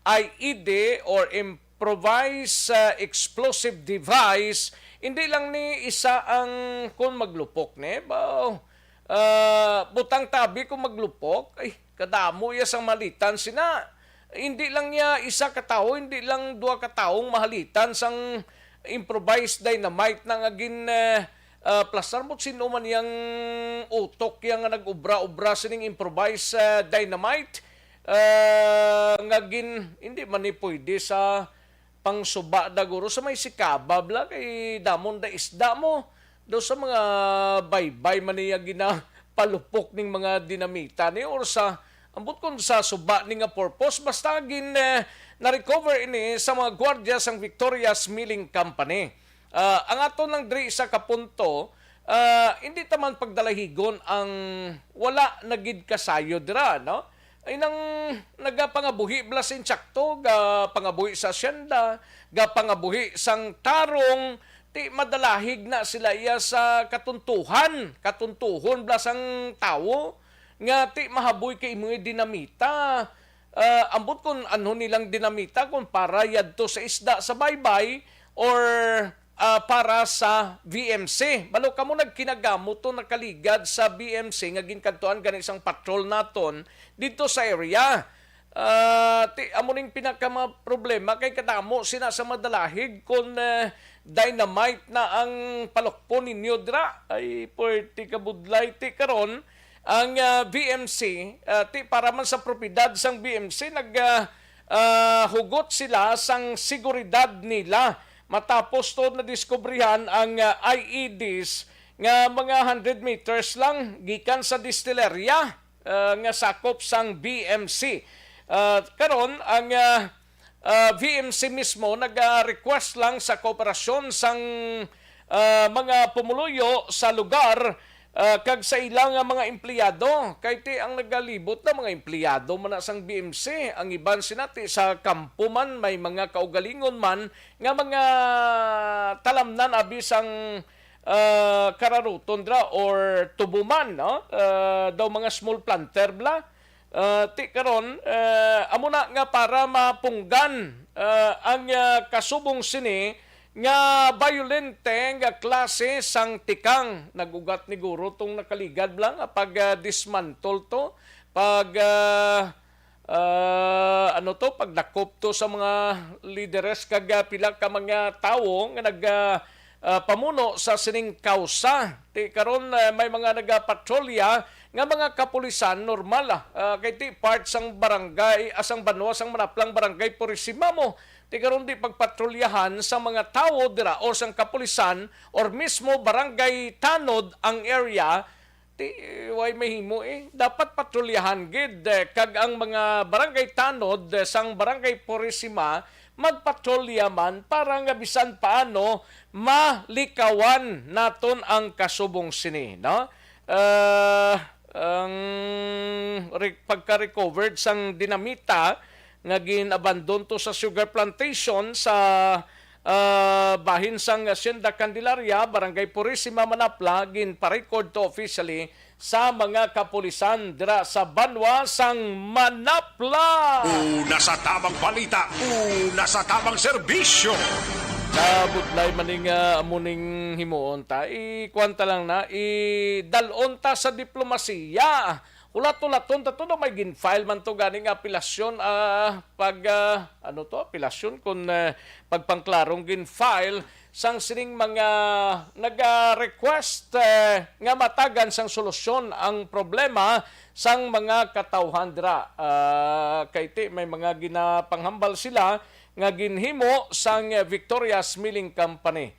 IED or improvised explosive device. Hindi lang ni isa ang kung maglupok ne ba butang tabi kung maglupok ay kadamo ya sang malitan sina. Hindi lang niya isa ka tao, hindi lang duha ka taong mahalitan sang improvised dynamite na agin plastar mo sino man yang utok yang nag-ubra-ubra sining improvised dynamite ngagin hindi man ni pwede sa pangsuba da guro sa may sikabab la kay damon da isda mo do sa mga baybay man niya ginapalupok ning mga dinamita ni or sa ambot kon sa suba ni nga purpose basta gin na-recover ini sa mga gwardiya sang Victoria's Milling Company. Ang ato ng diri sa kapunto, hindi taman pagdalahigon ang wala nagid kasayo dira, no? ay nang nagapangabuhi blasin tsakto, ga pangabuhi sa asyenda, ga pangabuhi sang tarong, ti madalahig na sila iya sa katuntuhon blasang tawo, nga ti mahaboy kay mga dinamita. Ambot kung ano nilang dinamita, kung para yadto sa isda sa baybay, or para sa VMC. Balo kamo nagkinagamot to nakaligad sa VMC nga ginkantuan gani isang patrol naton dito sa area. Amo ning pinaka problema kay kadamo sina sa madalahig kung dynamite na ang palokpo ninyo dira ay perti kabudlay ti karon ang VMC ti para man sa propiedad sang VMC hugot sila sang seguridad nila matapos to na diskubrihan ang IEDs nga mga 100 meters lang gikan sa distilleria nga sakop sang BMC. Karon ang VMC mismo nag-request lang sa kooperasyon sang mga pumuluyo sa lugar kag sa ilang mga empleyado. Kay ti ang nagalibot na mga empleyado man sang BMC, ang iban sinati sa kampo man may mga kaugalingon man nga mga talamnan abi sang kararuton dra or tubuman, no? Daw mga small planter bla. Ti karon amo na nga para mapunggan ang kasubong sini nga violente nga klase sang tikang nagugat ni guro tong nakaligad lang pag dismantle to pag pagdakop to sa mga lideres kag pila ka mga tawo nga pamuno sa sining kausa. Ti karon may mga nagapatrolya nga mga kapulisan normal kay ti part sang barangay asang banwa sang manaplang barangay Purisima mo. Ti karon di pagpatrolyahan sa mga tawo dira o sang kapulisan or mismo barangay tanod ang area, ti way mahimo dapat patrolyahan gid kag ang mga barangay tanod sang barangay Purisima magpatrolya man para nga bisan paano malikawan naton ang kasubong sini, no? Ang pagka-recovered sang dinamita nga ginabandon to sa sugar plantation sa bahin sang Hacienda Candelaria, Barangay Purisima, Manapla, ginpa-record to officially sa mga kapulisan dira sa banwa sang Manapla. Una sa tamang balita, una sa tamang serbisyo. Kabudlay maning amuning himuon ta, kwanta lang na, dalon ta sa diplomasiya. Ulat-ulaton ta to may gin-file man to ganing apelasyon apelasyon kung pagpangklarong gin-file sang sining mga naga-request nga matagan sang solusyon ang problema sang mga katawhan dira. Kay ti may mga ginapanghambal sila nga ginhimo sang Victoria's Milling Company.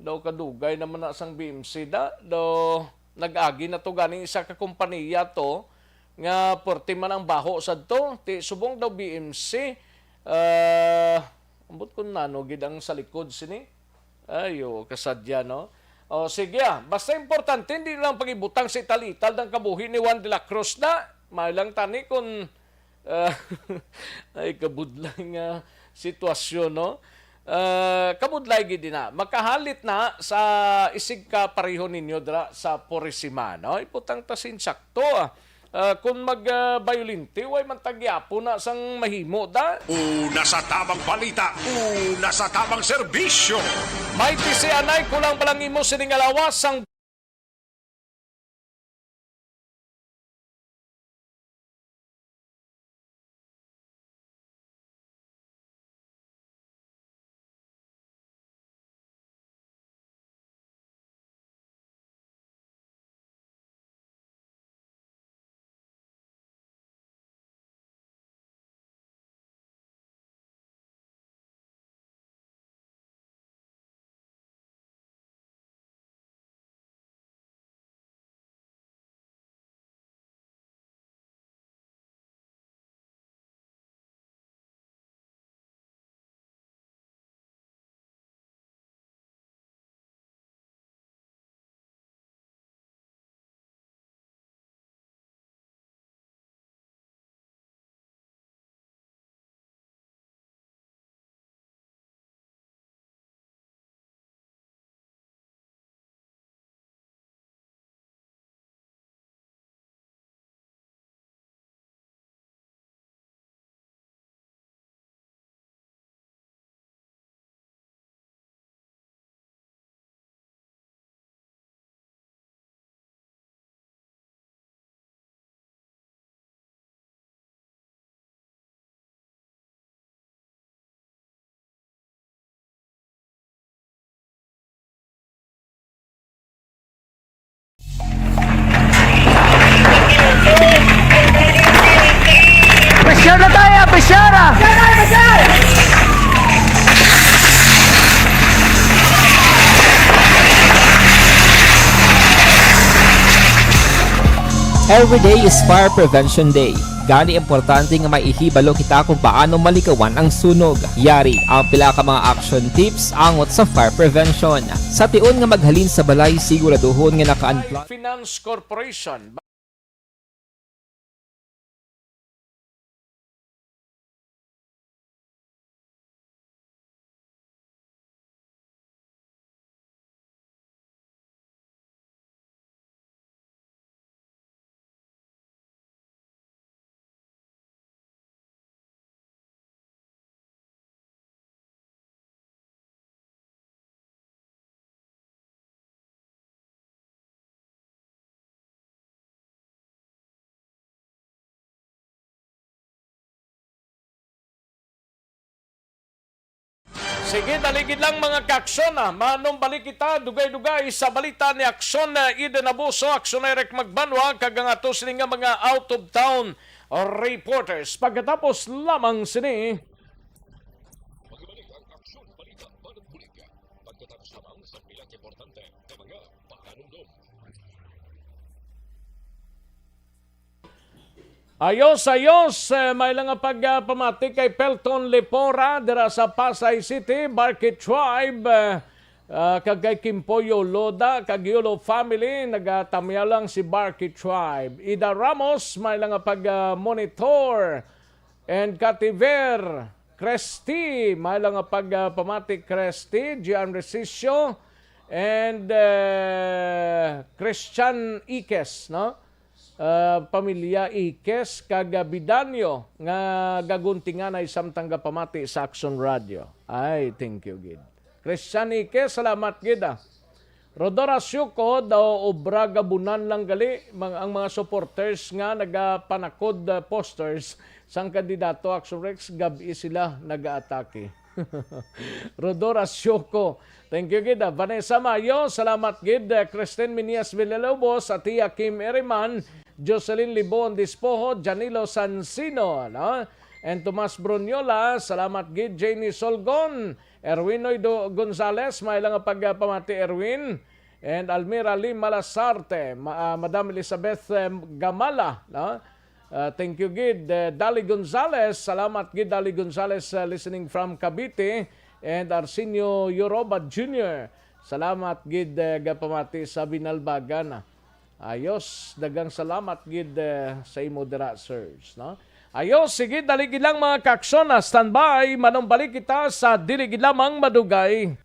Daw kadugay naman na sang BMC daw nag-agi na to ganing isa ka kompanya to nga porti man ang baho sad to ti subong daw BMC ambot kun nano gid ang sa likod sini ayo kasadya, no? O sige basta importante hindi lang pagibutang sa italital ng kabuhi ni Juan de la Cruz na may lang tani kun ay kabudlang sitwasyon, no? Kabudlay gid na makahalit na sa isig ka pareho ninyo dra sa Purisima, no? Iputang tasin sakto kung mag-violente way man tagyapo na sang mahimo da. Una sa tamang balita, una sa tamang serbisyo. May tisianay kulang balang imo sining alawas sang Every day is Fire Prevention Day. Gani importante nga maihibalo kita kung paano malikawan ang sunog. Yari ang pila ka mga action tips angot sa fire prevention. Sa tiun nga maghalin sa balay, siguraduhon nga naka-unplug. Finance Corporation. Sige, daligid lang mga kaaksyon Manong balik kita, dugay-dugay sa balita ni Aksyon Eden Abuso, Aksyon Eric Magbanwa, kagang ato sini nga mga out of town reporters. Pagkatapos lamang sini. Magbalik ang Aksyon Balita, Manong Bulig. Pagkatapos lamang sa pilang importante na mga pakanundom. Ayos, may lang pagpamati kay Pelton Lepora dira sa Pasay City, Barkit Tribe, kag kay Kimpoyo Loda, kag Yolo family, nagatamya lang si Barkit Tribe. Ida Ramos, may lang pag-monitor, and Kativer, Cresty, may lang pagpamati Cresty, Gian Resisio, and Christian Ikes, no? Pamilya Ikes kagabidanyo nga gaguntingan ay samtang pamati sa Action Radio. Ay, thank you, gid. Christian Ikes, salamat, gid. Rodora Syuko, daw obra gabunan lang gali ang mga supporters nga nagapanakod posters sang kandidato Action Rex, gabi sila nag-aatake. Rodora Syuko, thank you, gid. Vanessa Mayo, salamat, gid. Kristen Minias Villalobos, at Tia Kim Eriman, Jocelyn Libon Dispoho, Janilo Sansino, no? And Tomas Brunyola, salamat, gid. Janie Solgon, Erwin Oido Gonzales, may lang pagpamati Erwin, and Almira Lim Malasarte, Madam Elizabeth Gamala, no? Thank you, gid. Dali Gonzales, salamat, gid. Dali Gonzales, listening from Cavite, and Arsenio Yoroba Jr., salamat, gid. Gapamati sa Binalbagan. Ayos, dagang salamat, gid, sa imo dira, sirs, no? Ayos, sige, daligid lang mga kaaksyon standby, manong balik kita sa diligid lamang madugay.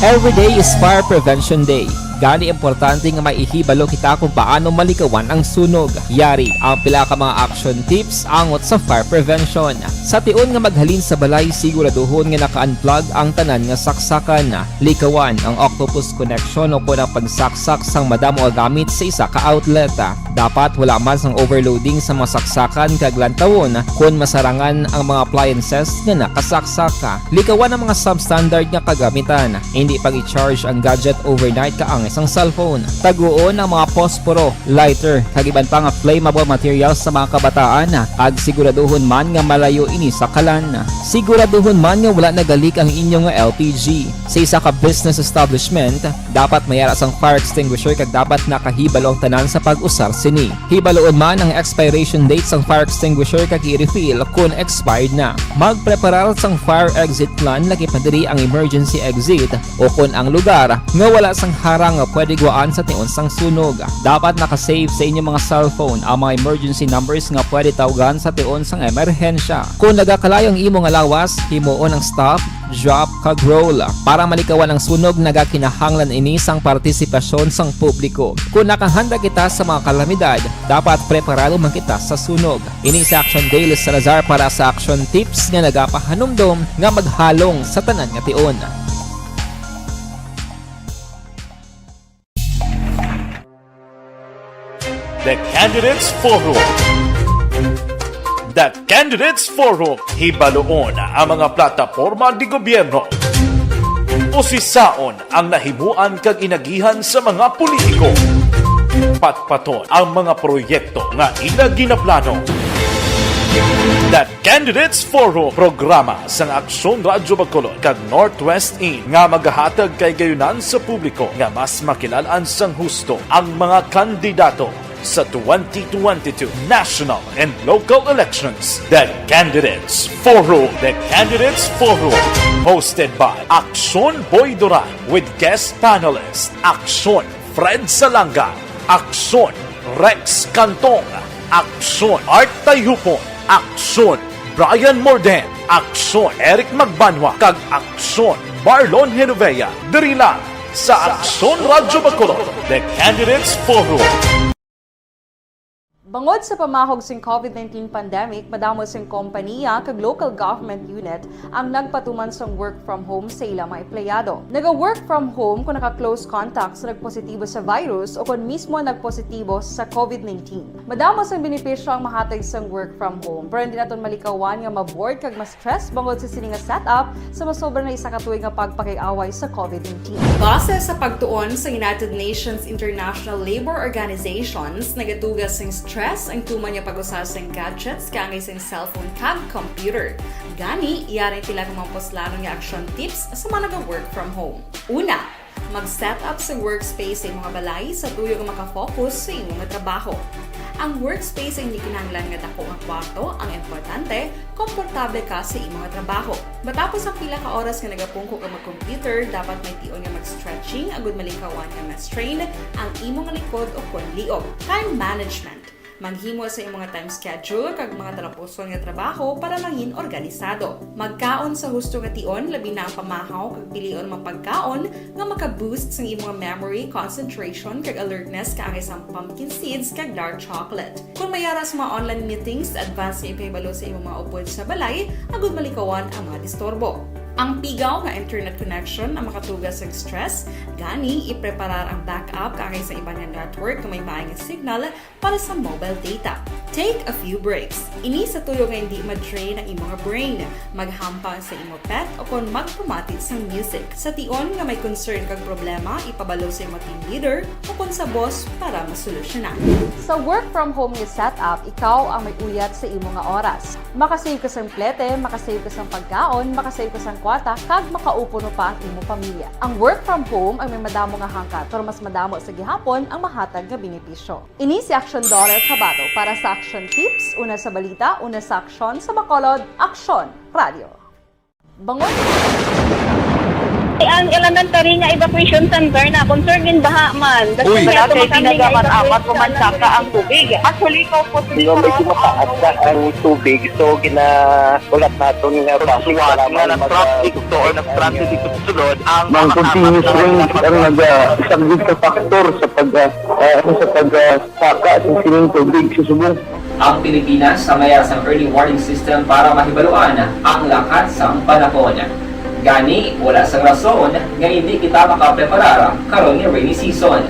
Every day is Fire Prevention Day. Gani importante nga maihibalo kita kung paano malikawan ang sunog. Yari ang pila ka mga action tips angot sa fire prevention. Sa tion nga maghalin sa balay, siguraduhon nga naka-unplug ang tanan nga saksakan. Likawan ang octopus connection o kung ang pagsaksak sang madamo nga gamit sa isa ka outlet. Dapat wala man sang overloading sa mga saksakan kag lantawon kung masarangan ang mga appliances nga nakasaksaka. Likawan ang mga substandard nga kagamitan. Hindi pag i-charge ang gadget overnight kaang isang cellphone. Taguon ang mga posporo, lighter, kag iban pa nga flammable materials sa mga kabataan. Kag siguraduhon man nga malayo ini sa kalan. Siguraduhon man nga wala nagalik ang inyong LPG. Sa isa ka business establishment, dapat mayara sang fire extinguisher kag dapat nakahibalo ang tanan sa pag-usar sini. Hibaloon man ang expiration date sang fire extinguisher kag i-refill kung expired na. Magpreparar sang fire exit plan lagi pa diri ang emergency exit o kung ang lugar nga wala sang harang nga pwede guaan sa tion sang sunog. Dapat nakasave sa inyong mga cellphone ang mga emergency numbers nga pwede tawagan sa tion sang emerhensya. Kung nagakalayo ang imong lawas, himuon ang stop, drop kag roll. Para malikawan ang sunog, nagakinahanglan ini sang partisipasyon sang publiko. Kung nakahanda kita sa mga kalamidad, dapat preparado man kita sa sunog. Ini sa Action Daily Salazar para sa action tips nga nagapahanumdom nga maghalong sa tanan nga tion. The Candidates Forum. The Candidates Forum, hibaloon ang mga plataporma di gobyerno. Usisaon ang nahimuan kag inagihan sa mga politiko. Patpaton ang mga proyekto nga ila ginaplano. The Candidates Forum, programa sang Aksyon Radyo Bacolod kag Northwest In nga magahatag kay gayunan sa publiko nga mas makilalaan sang husto ang mga kandidato sa 2022 national and local elections. The Candidates Forum. The Candidates Forum. Hosted by Aksyon Boy Duran with guest panelist Aksyon Fred Salanga, Aksyon Rex Cantong, Aksyon Art Tayupon, Aksyon Brian Morden, Aksyon Eric Magbanwa, kag Aksyon Marlon Genovea. Diri lang sa Aksyon Radyo Bacolod. The Candidates Forum. Bangod sa pamahog sing COVID-19 pandemic, madamo sing kompanya kag local government unit ang nagpatuman sang work from home sa ilang mga empleyado. Naga-work from home kung naka-close contacts na nagpositibo sa virus o kung mismo nagpositibo sa COVID-19. Madamo sang benepisyo ang mahatag sang work from home, pero hindi naton malikawan nga ma-bored kag ma-stress bangod sa sini nga setup sa masobra na isa ka tuig nga pagpakiaway sa COVID-19. Base sa pagtuon sa United Nations International Labour Organizations, nagatugas sing stress ang tuman niya pag-usar sa gadgets kaangay sa cellphone kag computer. Gani, iyarin tila kung mga poslanong nga action tips sa mga nag-work from home. Una, mag-set up sa workspace sa mga balay sa tuyo nga makafocus sa imong trabaho. Ang workspace ay hindi kinahanglan nga dako nga kwarto, ang importante, komportable ka sa imong trabaho. Matapos ang pila ka oras nga nagapungko ka mag-computer, dapat may tion nga mag-stretching agud malikawan nga ma-strain ang imong likod o kon liog. Time management. Maghimo sa imong time schedule kag mga talapuson nga trabaho para langin organisado. Magkaon sa husto nga tion, labi na ang pamahaw kag pilion mapagkaon nga maka-boost sa imong memory, concentration kag alertness kaangay sa pumpkin seeds kag dark chocolate. Kung mayara sa mga online meetings, advance nga ipahibalo sa imong mga upod sa balay, agud malikawan ang mga disturbo. Ang pigaw nga internet connection ang makatugas sa stress, gani ipreparar ang backup kaangay sa ibang network na may maayong signal para sa mobile data. Take a few breaks. Ini sa tuyo nga hindi ma-drain ang imong brain, maghampang sa imong pet o kung magpumatit sa music. Sa tion nga may concern kag problema, ipabalo sa imong team leader o kung sa boss para masolusyonan. Sa work from home nga setup, ikaw ang may uyat sa imong nga oras. Makasave ka sang plete, makasave ka sang pagkaon, makasave ka sang kwata, kag makaupo no pa ang imong pamilya. Ang work from home ay may madamo nga hangkat, pero mas madamo sa gihapon ang mahatag nga benepisyo. Ini si Action Dollar Cabato para sa Action Tips, una sa balita, una sa aksyon sa Bacolod, Aksyon Radio. Bangon! ang elementary nga evacuation center na concern din baha man. Uy. Kaya tinagaman amat pumansaka ang tubig. Actually, ko po Di ba medyo mataas na ang tubig, so ulat natin nga pasiwala nga ng traffic to or nag-traffic dito sa sulod ang continuous rain ang isang good factor sa pagsaka sa sining tubig sa subong. Ang Pilipinas sa mayas ang early warning system para mahibaluan ang lakat sa panahon. Gani, wala sa rason nga hindi kita makapreparar karon ni rainy season.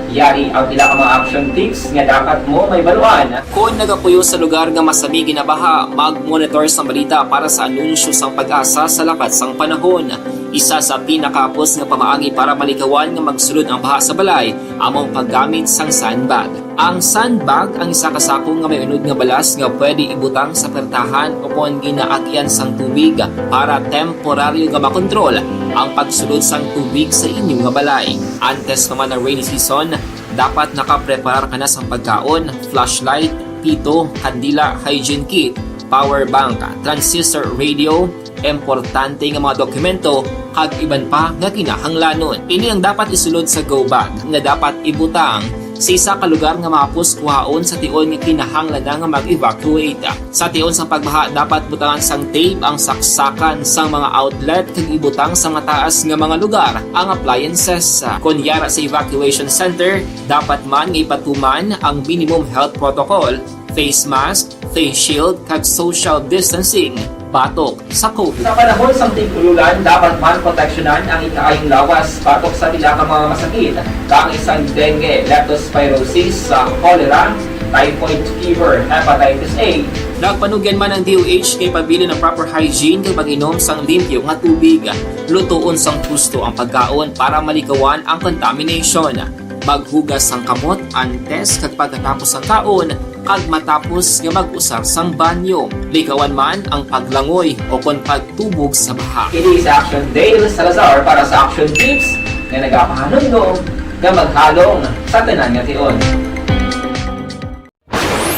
Yari ang pila ka mga action tips nga dapat mo may baluan. Kung nagapuyo sa lugar nga masabi ginabaha, mag-monitor sa balita para sa anunsyo sang pag-asa sa lakat sang panahon. Isa sa pinakapos nga pamaagi para malikawan nga magsulod ang baha sa balay, among paggamit sang sandbag. Ang sandbag ang isa ka sako nga may unod nga balas nga pwede ibutang sa pertahan o kung ginaagyan sang tubig para temporaryo nga makontrol ang pagsulod sang tubig sa inyong nga balay. Antes naman ng rainy season, dapat nakapreparar ka na sa pagkaon, flashlight, pito, kandila, hygiene kit, power bank, transistor radio, importante nga mga dokumento, kag iban pa nga kinahanglanon. Ini ang dapat isulod sa go bag nga dapat ibutang sa isa ka lugar nga mapus kuhaon sa tion nga kinahanglan na nga mag-evacuate. Sa tion sa pagbaha, dapat butangan sang tape ang saksakan sang mga outlet kag ibutang sa mataas nga mga lugar ang appliances. Kunyara sa evacuation center, dapat man nga ipatuman ang minimum health protocol, face mask, face shield kag social distancing. Batok sa COVID. Sa panahon sa tigululan, dapat man proteksyonan ang ikaayong lawas batok sa pila ka mga masakit, kang isang dengue, leptospirosis, cholera, typhoid fever, hepatitis A. Nagpanugyan man ang DOH kay pabili ng proper hygiene kay pag-inom sang limpyo nga tubig. Lutuon sang husto ang pagkaon para malikawan ang contamination. Maghugas sang kamot antes kag pagkatapos ang kaon kag matapos nga mag-usar sang banyo. Likawan man ang paglangoy o kon pagtubog sa baha. Kini sa Action Dale Salazar para sa Action Tips nga nagapahanundong nga maghalong sa tanan nga tion.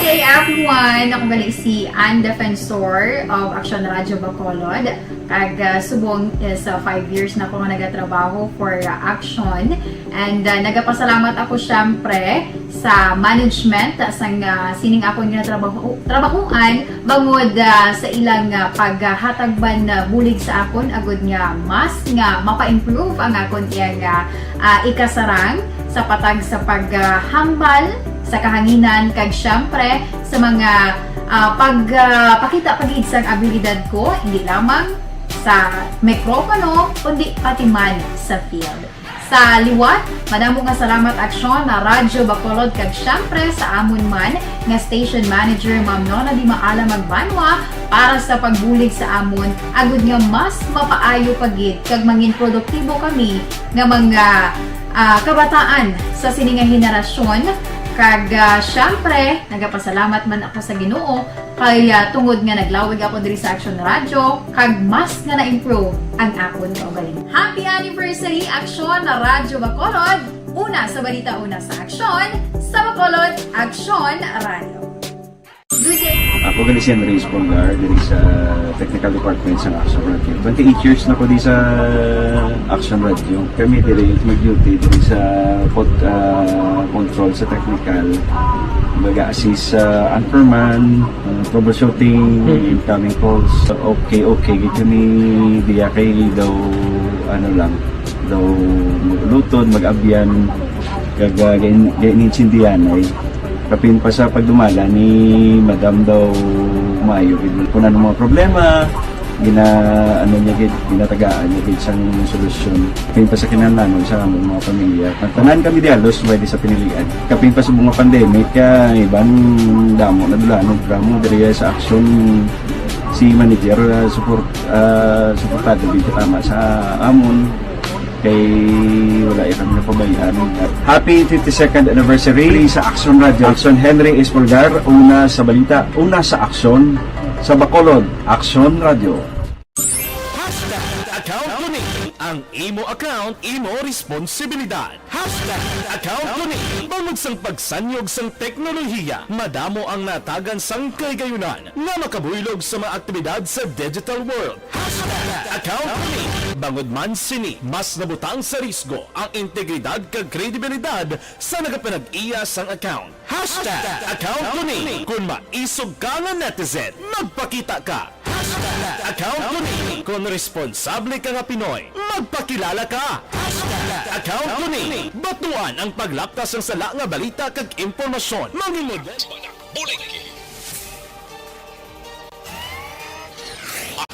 Hey everyone! Ako balik si Ann Defensor of Action Radio Bacolod. Kag subong is 5 years na ako nga nagatrabaho for Action. And nagapasalamat ako syempre sa management sang sining ako nga trabahuan bangod sa ilang paghatagban bulig sa akon agud nga mas nga mapa-improve ang akon iyang ikasarang sa patag sa paghambal sa kahanginan kag syempre sa mga pagpakita pagid sang abilidad ko hindi lamang sa mikropono kundi pati man sa field. Sa liwat, madamo nga salamat Aksyon na Radyo Bacolod kag syempre sa amon man nga station manager Ma'am Nona Di Maala Magbanwa para sa pagbulig sa amon agud nga mas mapaayo pagid kag mangin produktibo kami nga mga kabataan sa sininga henerasyon. Kag syempre, nagapasalamat man ako sa Ginoo kay tungod nga naglawig ako diri sa Action Radio kag mas nga na-improve ang akon kaugalingon. Happy anniversary Action na Radyo Bacolod! Una sa balita, una sa Action, sa Bacolod, Action Radio. Good day! Ako gali si Enrique Espongar diri sa Technical Department sa Action Radio. 28 years na ko di sa Action Radio. Kami diri mag-duty diri sa control sa technical. Mag-assist sa anchorman, troubleshooting, incoming calls. Okay. Gito ni diya kay daw daw lutod, mag-abyan, ganinsindihan ay kapin pa sa pagdumala ni Madam daw maayo kung ano mga problema ginatagaan niya gid sang solusyon kapin pa sa kinahanglan sa among mga pamilya. Tanan kami dialos pwede sa pinilian kapin pa sa mga pandemic kay iban damo na dulanog drama diri sa Action si manager suportado gid tama sa amon kay wala kami napabayaan. Happy 52nd anniversary sa Action Radio. Action Henry Espolgar, una sa balita, una sa Action, sa Bacolod, Action Radio. Account Kuning. Ang imo account, imo responsibilidad. Account Kuning. Bangod sang pagsanyog sang teknolohiya, madamo ang natagan sang kaygayunan nga makabuylog sa mga aktibidad sa digital world. Account Kuning. bangod man sini, mas nabutang sa risgo ang integridad kag kredibilidad sa nagapanag-iya sang account. Hashtag account ko ni. Kung maisog ka nga netizen, magpakita ka. Hashtag account ko ni. Kung responsable ka nga Pinoy, magpakilala ka. Hashtag account ko ni. Batuan ang paglaptas ng sala nga balita kag impormasyon. Mangingod. Bulig!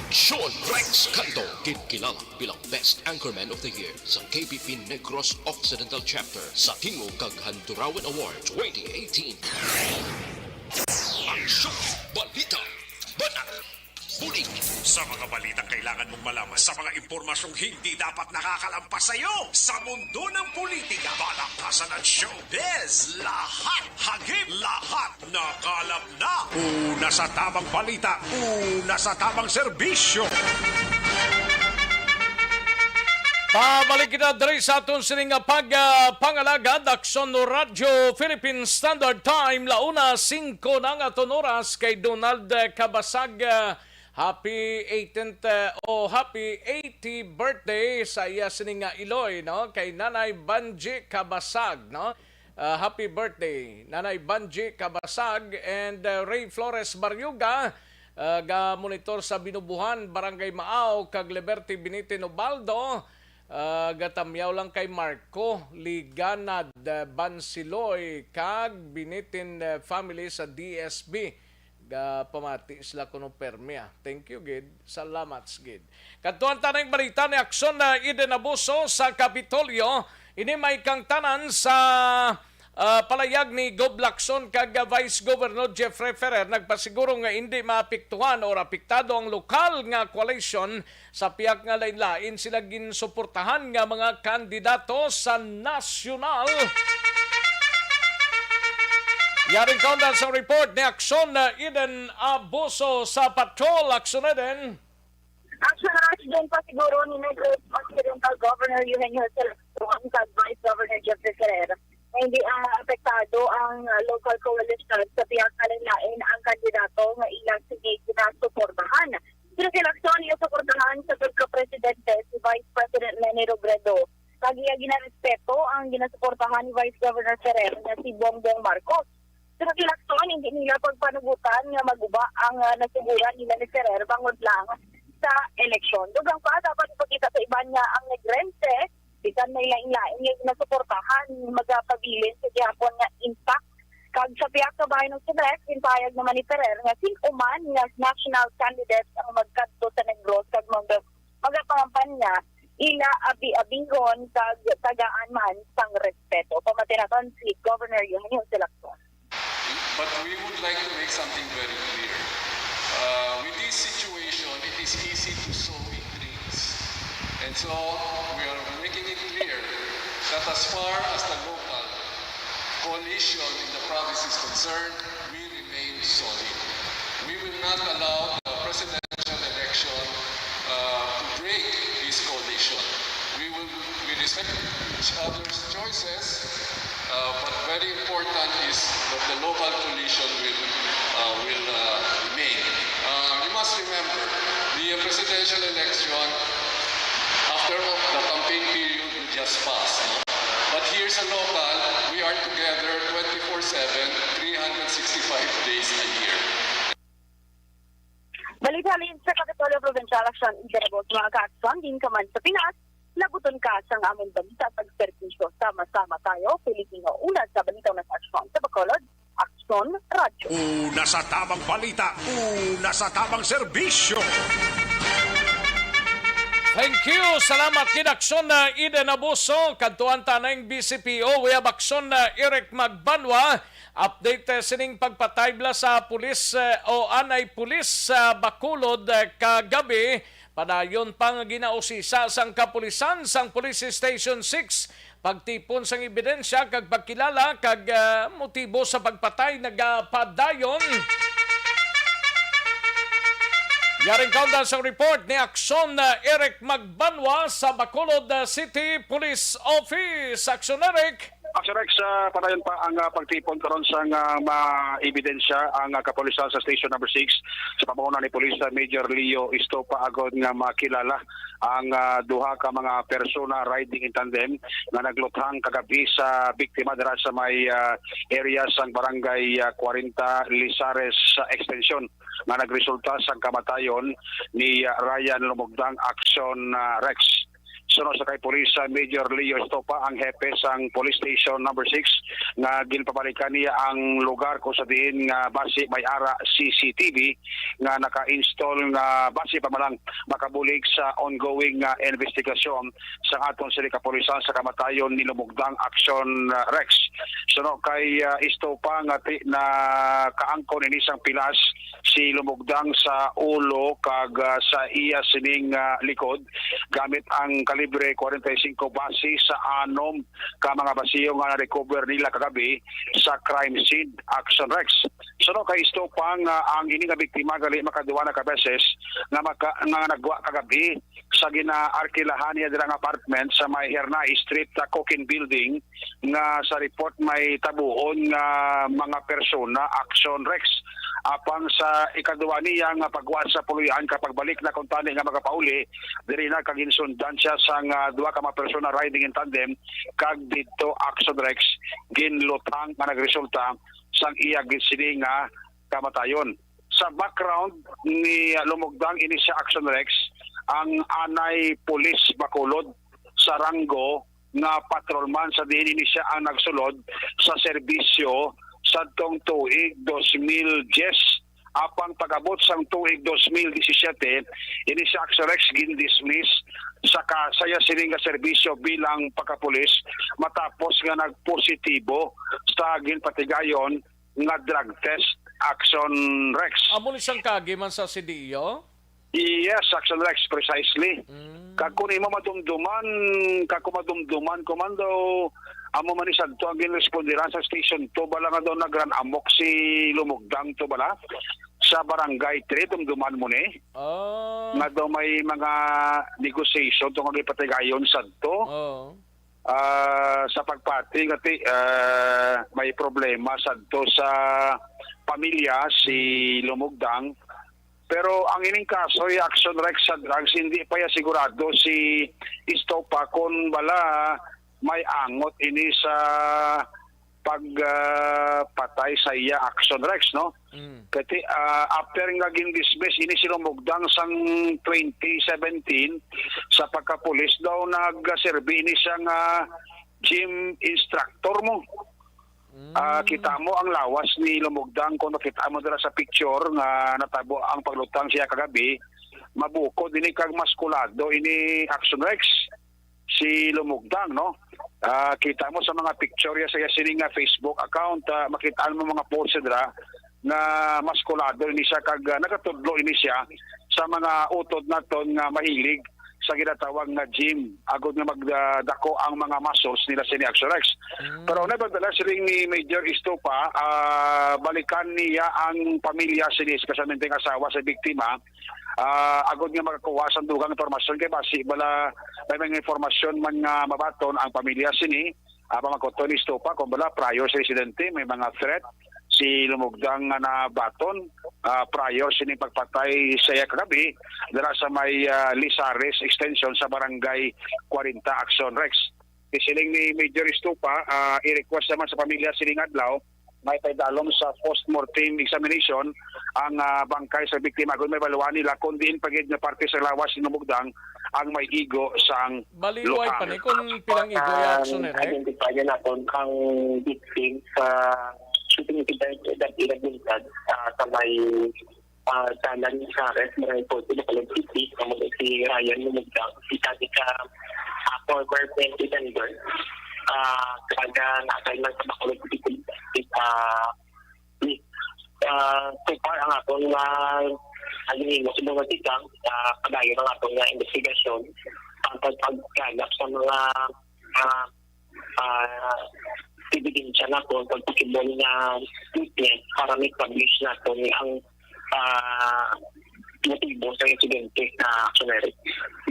Aksyon Rex Canto, kilala bilang Best Anchorman of the Year sa KPP Negros Occidental Chapter sa Tingog kag Handurawan Award 2018. Aksyon Balita Banat Bulig! Sa mga balitang kailangan mong malaman, sa mga impormasyong hindi dapat nakakalampas sa iyo, sa mundo ng politika, balakasan at showbiz, lahat hagip, lahat nakalap na. Una sa tamang balita, una sa tamang serbisyo. Pabalik kita diri sa aton sining pangalaga Aksyon Radio Philippine Standard Time launa 5 na nga oras kay Donald Cabasag. Happy 18th happy 80th birthday sa iya sining Iloy, no, kay Nanay Banji Cabasag, no. Happy birthday Nanay Banji Cabasag. And Ray Flores Barriuga, ga monitor sa Binubuhan, Barangay Maaw kag Liberty Benite Nobaldo. Gatamyaw lang kay Marco Liganad Bansiloy kag Binitin family sa DSB. Pamati sila kuno permia. Thank you, Gid. Salamat, Gid. Katuan tanang balita ni Aksyon na Eden Abuso sa Kapitolyo. Ini may kang tanan sa palayag ni Gob Lacson kag Vice Governor Jeffrey Ferrer. Nagpasiguro nga hindi maapektuhan o apektado ang lokal nga coalition sa piyak nga lain-lain sila ginsuportahan nga mga kandidato sa nasyonal. Yaring kaundan sa report ni Aksyon na Eden Abuso sa Patrol. Aksyon Eden. Action Rush din pa siguro ni Negros Occidental Governor Eugenio Salazar at Vice Governor Jeffrey Ferrer na hindi apektado ang local coalition sa piyang kalain ang kandidato nga ilang sige ginasuportahan. Pero kay Lacson yung suportahan sa pagka-presidente si Vice President Leni Robredo. Kagiya ginarespeto ang ginasuportahan ni Vice Governor Ferrer na si Bongbong Marcos. Pero kay Lacson, hindi nila pagpanugutan nga maguba ang nasuguran nila ni Ferrer bangod lang sa eleksyon. Dugang pa, dapat ipakita sa iba niya ang negrense, bisan may lain-lain nga nasuportahan, magpabilin sa gihapon nga impact. Kag sa piyak sa bahay ng Sinrex, impayag naman ni Ferrer nga sino-man nga national candidate ang magkadto sa Negros kag magapangampanya, ila abi-abingon kag tagaan man sang respeto. Pamatinaton si Governor Eugenio Salazar. But we would like to make something very clear. With this situation, it is easy to sow intrigues. And so, we are making it clear that as far as the local coalition in the province is concerned, we remain solid. We will not allow the presidential election to break this coalition. We respect each other's choices, but very important is that the local coalition will remain. You must remember, the presidential election, after the campaign period will just pass. No? But here sa local, we are together 24/7, 365 days a year. Balitalin sa Kapitolyo Provincial Action Interabot mga ka-aksyon, din ka man sa Pinas, labuton ka sa aming balita sa perkusyo. Sama-sama tayo, Pilipino. Una sa balita ng Aksyon sa Bacolod, Aksyon Radio. Una sa tamang balita, una sa tamang serbisyo. Thank you. Salamat kid Aksyon na Eden Abuso. Kantuan tanang BCPO. We have Aksyon na Eric Magbanwa. Update sining pagpataybla sa pulis o anay pulis sa Bacolod kagabi. Padayon pang ginausisa sang kapulisan sang Police Station 6. Pagtipon sang ebidensya kag pagkilala kag motibo sa pagpatay nagapadayon. Yaring kaundan sa report ni Aksyon na Eric Magbanwa sa Bacolod City Police Office. Aksyon Eric. Action Rex, sa patayon pa ang pagtipon karon sa ebidensya ang kapulisan sa Station Number 6 sa pamumuno ni Police Major Leo Estopa agod nga makilala ang duha ka mga persona riding in tandem nga nagluthang kagabi sa biktima dira sa may area sang barangay 40 Lizares Extension nga nagresulta sa kamatayon ni Ryan Lumugdang Action Rex. Sunod sa kay Police Major Leo Estopa ang hepe sang Police Station Number 6 nga ginpabalikan niya ang lugar kung sa diin nga base may ara CCTV nga naka-install nga base pa malang makabulig sa ongoing investigasyon sa aton sila kapulisan sa kamatayon ni Lumugdang Action Rex. Sunod kay Estopa nga na kaangkon ini sang pilas si Lumugdang sa ulo kag sa iya sining likod gamit ang kalibre 45 base sa anom ka mga basiyo nga na-recover nila kagabi sa crime scene Action Rex. Sunod kay Estopa ang ini nga biktima gali makaduwa na ka beses nga nagwa kagabi sa gina-arkilahan niya dilang apartment sa may Hernay Street Cooking Building nga sa report may tabuon nga mga persona Action Rex. Apang sa ikaduwa niya nga pagwa sa puluyan kapag balik na kung tani nga magapauli diri na kag insundan siya sa duha ka mga persona riding in tandem kag dito Action Rex ginlutang nga nagresulta sang iya gisini nga kamatayon. Sa background ni Lumugdang ini siya Action Rex ang anay pulis Bacolod sa ranggo nga patrolman sa diin ini siya ang nagsulod sa serbisyo sa tong tuig 2010 apang pag-abot sang tuig 2017 ini si Action Rex gin-dismiss sa kasaya sining nga serbisyo bilang pagkapulis matapos nga nagpositibo sa ginpatigayon nga drug test Action Rex. Amo ni sang kagiman sa CDO? Yes, Action Rex, precisely. Kung imo madumduman, komando, amo man isad to ang ginrespondiran sa Station 2, bala nga daw nagran amok si Lumugdang to bala sa Barangay 3, dumduman mo ni. Nga daw may mga negotiation tungkol ipatigayon sa to. Sa pagpati, may problema sa to sa pamilya si Lumugdang. Pero ang ining kaso ay Action Rex sa drugs, hindi pa ya sigurado si Estopa kung bala may angot ini sa pagpatay sa iya Action Rex, no? Kasi after nga gin-dismiss ini si Lumugdang sang 2017 sa pagkapulis daw nagserbi ini siyang gym instructor mo. Kita mo ang lawas ni Lumugdang kung nakita mo dala sa picture nga natabo ang paglutang siya kagabi mabuko din kag maskulado ini Action Rex si Lumugdang, no? Kita mo sa mga picture ya sa sining nga Facebook account makita mo mga post dira na maskulado ini siya kag nagatudlo ini siya sa mga utod naton nga mahilig sa ginatawag nga gym agod nga magdako ang mga muscles nila sa Action Rex. Pero nevertheless ring ni Major Estopa balikan niya ang pamilya sini especially ang asawa sa biktima agod nga makakuha sa dugang informasyon kay basi bala may mga informasyon man nga mabaton ang pamilya sini pamakoton ni Estopa kung bala prior sa residente may mga threat si Lumugdang nga nabaton prior sini pagpatay sa kagabi dara sa may Lizares Extension sa Barangay 40 Action Rex. Isiling ni Major Estopa i-request naman sa pamilya sining adlaw may paidalom sa post-mortem examination ang bangkay sa biktima kung may baluan nila kung diin pagid na parte sa lawas ni Lumugdang ang may igo sang baliway pa ni kung pilang igo yung Action Rex. Identify na natin ang victim sa shooting incident that ilagintad sa may Salan Lizares, Maray Porto, Bacolod City, kamulit si Ryan Lumugdang, si Tanika former president member, kaga nakay lang sa Bacolod City. So far, ang atong mo sa mga tikang, kadayo ng atong investigasyon, ang pagpagkalap sa mga ebidensya na po pagpakibol na witness para may publish na po ang motibo sa insidente na Action Rex.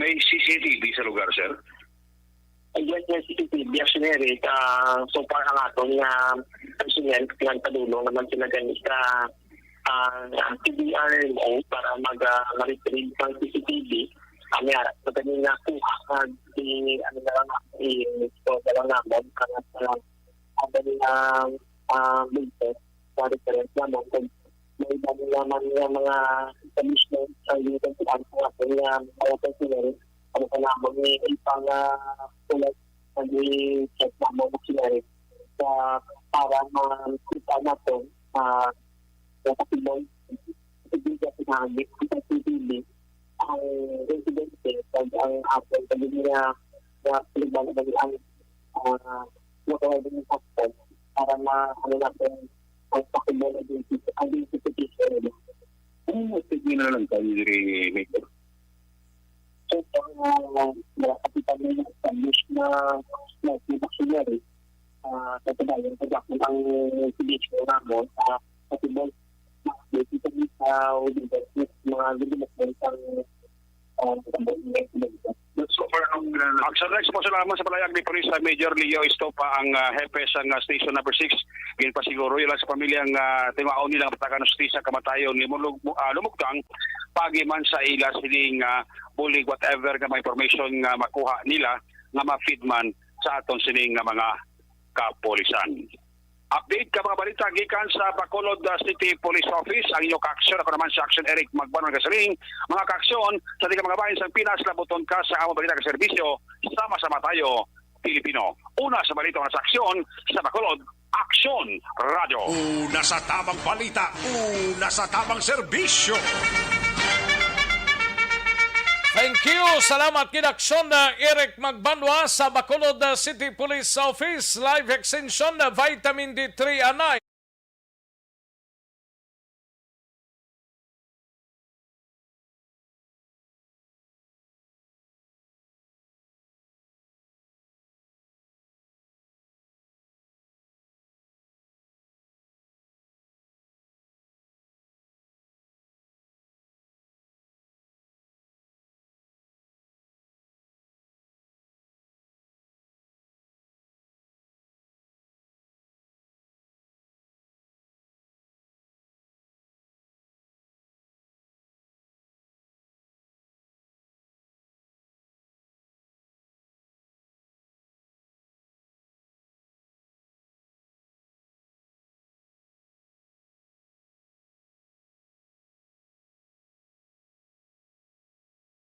May CCTV sa lugar, sir? Ayan yung CCTV actionary so far ang atong actionary pinagpadulong naman sila ganit sa TDRMO para mag-retrieve ng CCTV. Kami harap sa kanina kuha di ano na lang dalang namon kana sa business sa reference namon kung may dami naman yung mga commission sa yung ang mga personal ano pa namon ni ipang tulad nag-check namon na sinari para makita natin kapag ibigay sa namin sa CCTV ang residente pag ang ating pag-ibigay na pinagbago ang local administration para ano natin ang pakibol ang identification. Ano tignan na lang tayo ni Major? So, kapitan na establish na vaccinary sa tabayan sa ang CDHO namon pakibol basically mga So far, Action Rex po salamat sa palayag ni Police Major Leo Estopa ang hepe sa station number 6. Gin pa siguro yun lang sa pamilyang timaon nilang patakan ng justisya kamatayon ni lumugtang pagiman sa ila siling bulig whatever nga may information nga makuha nila nga ma-feedman sa aton sining mga kapolisan. Update ka mga balita gikan sa Bacolod City Police Office. Ang inyong kaaksyon, ako naman sa Action Eric Magbanon Gasaling. Mga kaaksyon, sa tika mga bayan sa Pinas, labuton ka sa among balita ka serbisyo. Sama-sama tayo, Pilipino. Una sa balita sa aksyon sa Bacolod, Action Radio. Una sa tamang balita, una sa tamang serbisyo. Thank you. Salamat kinaksyon na Eric Magbanwa sa Bacolod City Police Office. Live extension na vitamin D3 anay.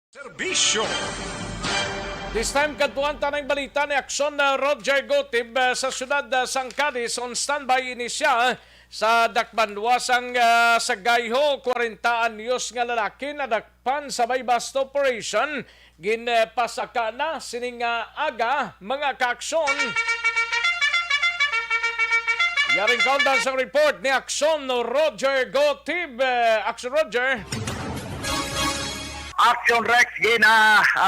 Serbisyo. This time, kantuan tanang balita ni Aksyon na Roger Gotib sa siyudad Sangkadis on standby ini siya sa dakbanwasang Sagayho, 40 anyos nga lalaki na dakpan sa may bust operation. Ginpasaka na sining aga mga kaaksyon. Yaring countdown sa report ni Aksyon no Roger Gotib. Aksyon Roger. Action Rex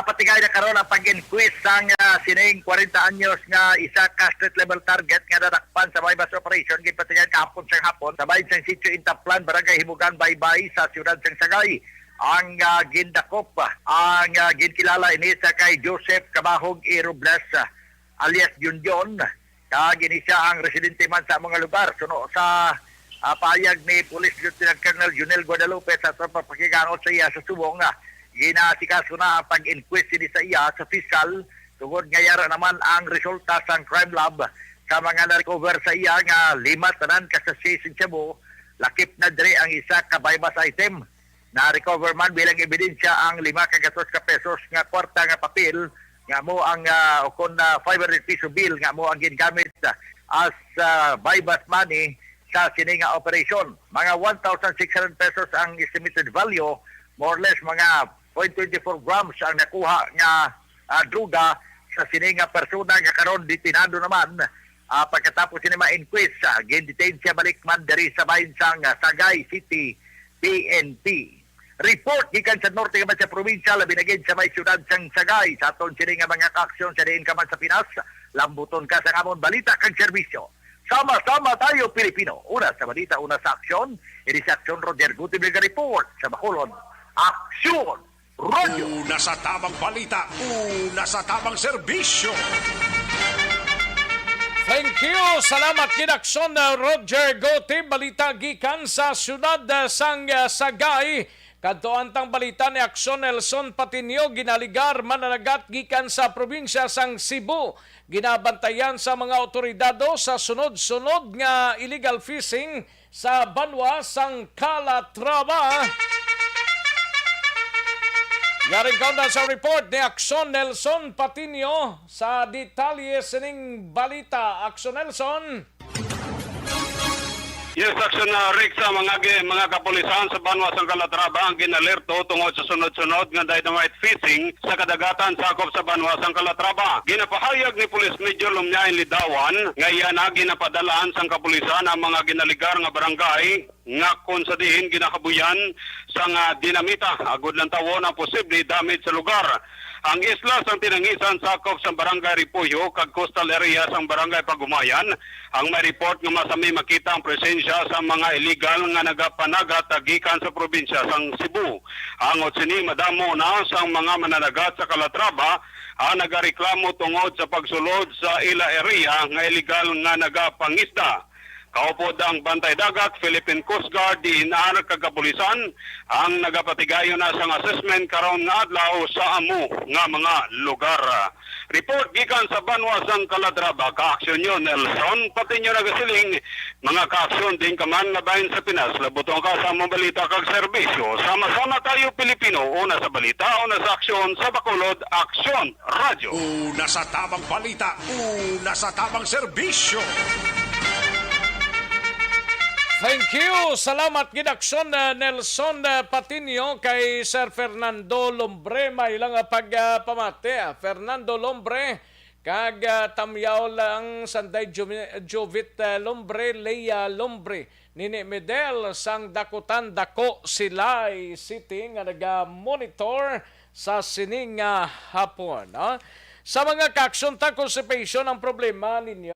patigay na karon ang pag-inquest sang sining 40 anyos nga isa ka street level target nga nadakpan sa may bus operation gipatigay kahapon sa hapon sa bayan sang sitio Intaplan barangay Himugan Baybay sa siyudad sang Sagay. Ang gindakop ang ginkilala ini sa kay Joseph Cabahog E. Robles alias Junjon gini siya ang residente man sa mga lugar suno sa payag ni Police Lieutenant Colonel Junel Guadalupe sa pagpapakigano sa iya sa subong ginasikaso na ang pag-inquest ni sa iya sa fiscal tungod ngayara naman ang resulta sa crime lab sa mga na-recover sa iya nga 5 tanan kasasi sa Cebu lakip na dire ang isa ka buy-bus item na-recover man bilang ebidensya ang 5 ka pesos nga kwarta nga papel nga mo ang ukon na 500 piso bill nga mo ang gingamit as buy-bus money sa sininga operation. Mga 1,600 pesos ang estimated value, more or less mga 0.24 grams ang nakuha nga druga sa sininga persona nga karon ditinado naman pagkatapos sinima inquest gin-detain siya balik man diri sa bayan sang Sagay City PNP. Report gikan sa norte nga sa probinsya labi na gid sa may siyudad sang Sagay sa aton sininga mga kaaksyon sa diin ka man sa Pinas lambuton ka sa amon balita kag serbisyo. Sama-sama tayo Pilipino. Una sa balita, una sa aksyon. Ini sa aksyon Roger Gutib report sa Bacolod. Aksyon! Radyo. Una sa tamang balita, una sa tamang serbisyo. Thank you. Salamat kinakson Roger Gotti. Balita gikan sa syudad sang Sagay. Kadtoantang balita ni Akson Nelson Patinio ginaligar mananagat gikan sa probinsya sang Cebu. Ginabantayan sa mga otoridado sa sunod-sunod nga illegal fishing sa banwa sang Calatrava. Yaring kaundan sa report ni Akson Nelson Patinio sa detalye sining balita. Akson Nelson. Yes, action na Rick sa mga kapulisan sa Banwa sang Calatrava ang ginalerto tungod sa sunod-sunod nga dynamite fishing sa kadagatan sakop sa Banwa sang Calatrava. Ginapahayag ni Police Major Lumnyain Lidawan nga iyan na ginapadalaan sang kapulisan ang mga ginaligar nga barangay nga kung sa dihin ginakabuyan sang dinamita agud lang tawon ang posible damage sa lugar. Ang isla sang tinangisan sakop sa barangay Ripuyo kag coastal area sang barangay Pagumayan ang may report nga masami makita ang presensya sa mga illegal nga nagapanagat gikan sa probinsya sang Cebu. Angot sini madamo na sang mga mananagat sa Calatrava ang nagareklamo tungod sa pagsulod sa ila area nga illegal nga nagapangisda. Kaupod ang Bantay Dagat, Philippine Coast Guard, DNR, kagapulisan ang nagapatigayo na sang assessment karon nga adlaw sa amo nga mga lugar. Report gikan sa Banwa sang Calatrava, ka-aksyon nyo Nelson, pati nyo nagasiling mga ka-aksyon din kaman na bahin sa Pinas. Labutong ka sa among balita kag serbisyo. Sama-sama tayo Pilipino, una sa balita, una sa aksyon, sa Bacolod, Aksyon Radyo. Una sa tamang balita, una sa tamang serbisyo. Thank you. Salamat gidakson Nelson Patinio kay Sir Fernando Lombre. May lang pagpamate. Fernando Lombre kag tamyaw lang Sanday Jovit Lombre, Leia Lombre. Nini Medel sang Dakutan Dako Silay City nga naga-monitor sa sining hapon. Sa mga kaksyon ta constipation ang problema ninyo.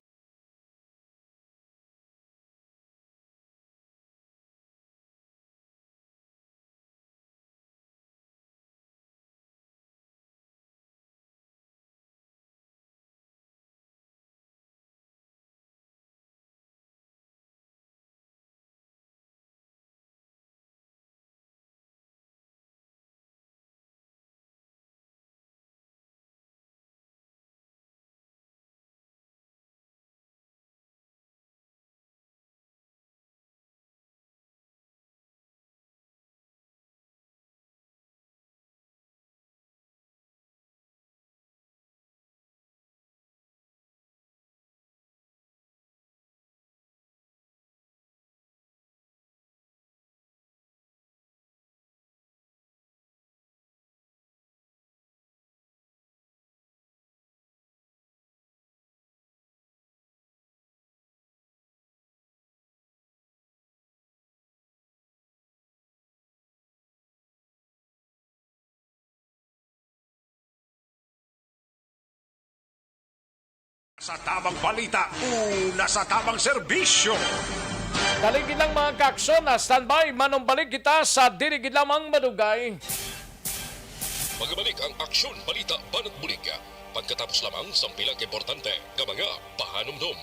Sa tamang balita, una sa tamang serbisyo. Daligid lang mga kaksyon na standby. Manumbalik kita sa dirigid lamang madugay. Magbalik ang aksyon balita banat bulig. Pagkatapos lamang sa pilang importante ng mga pahanumdum.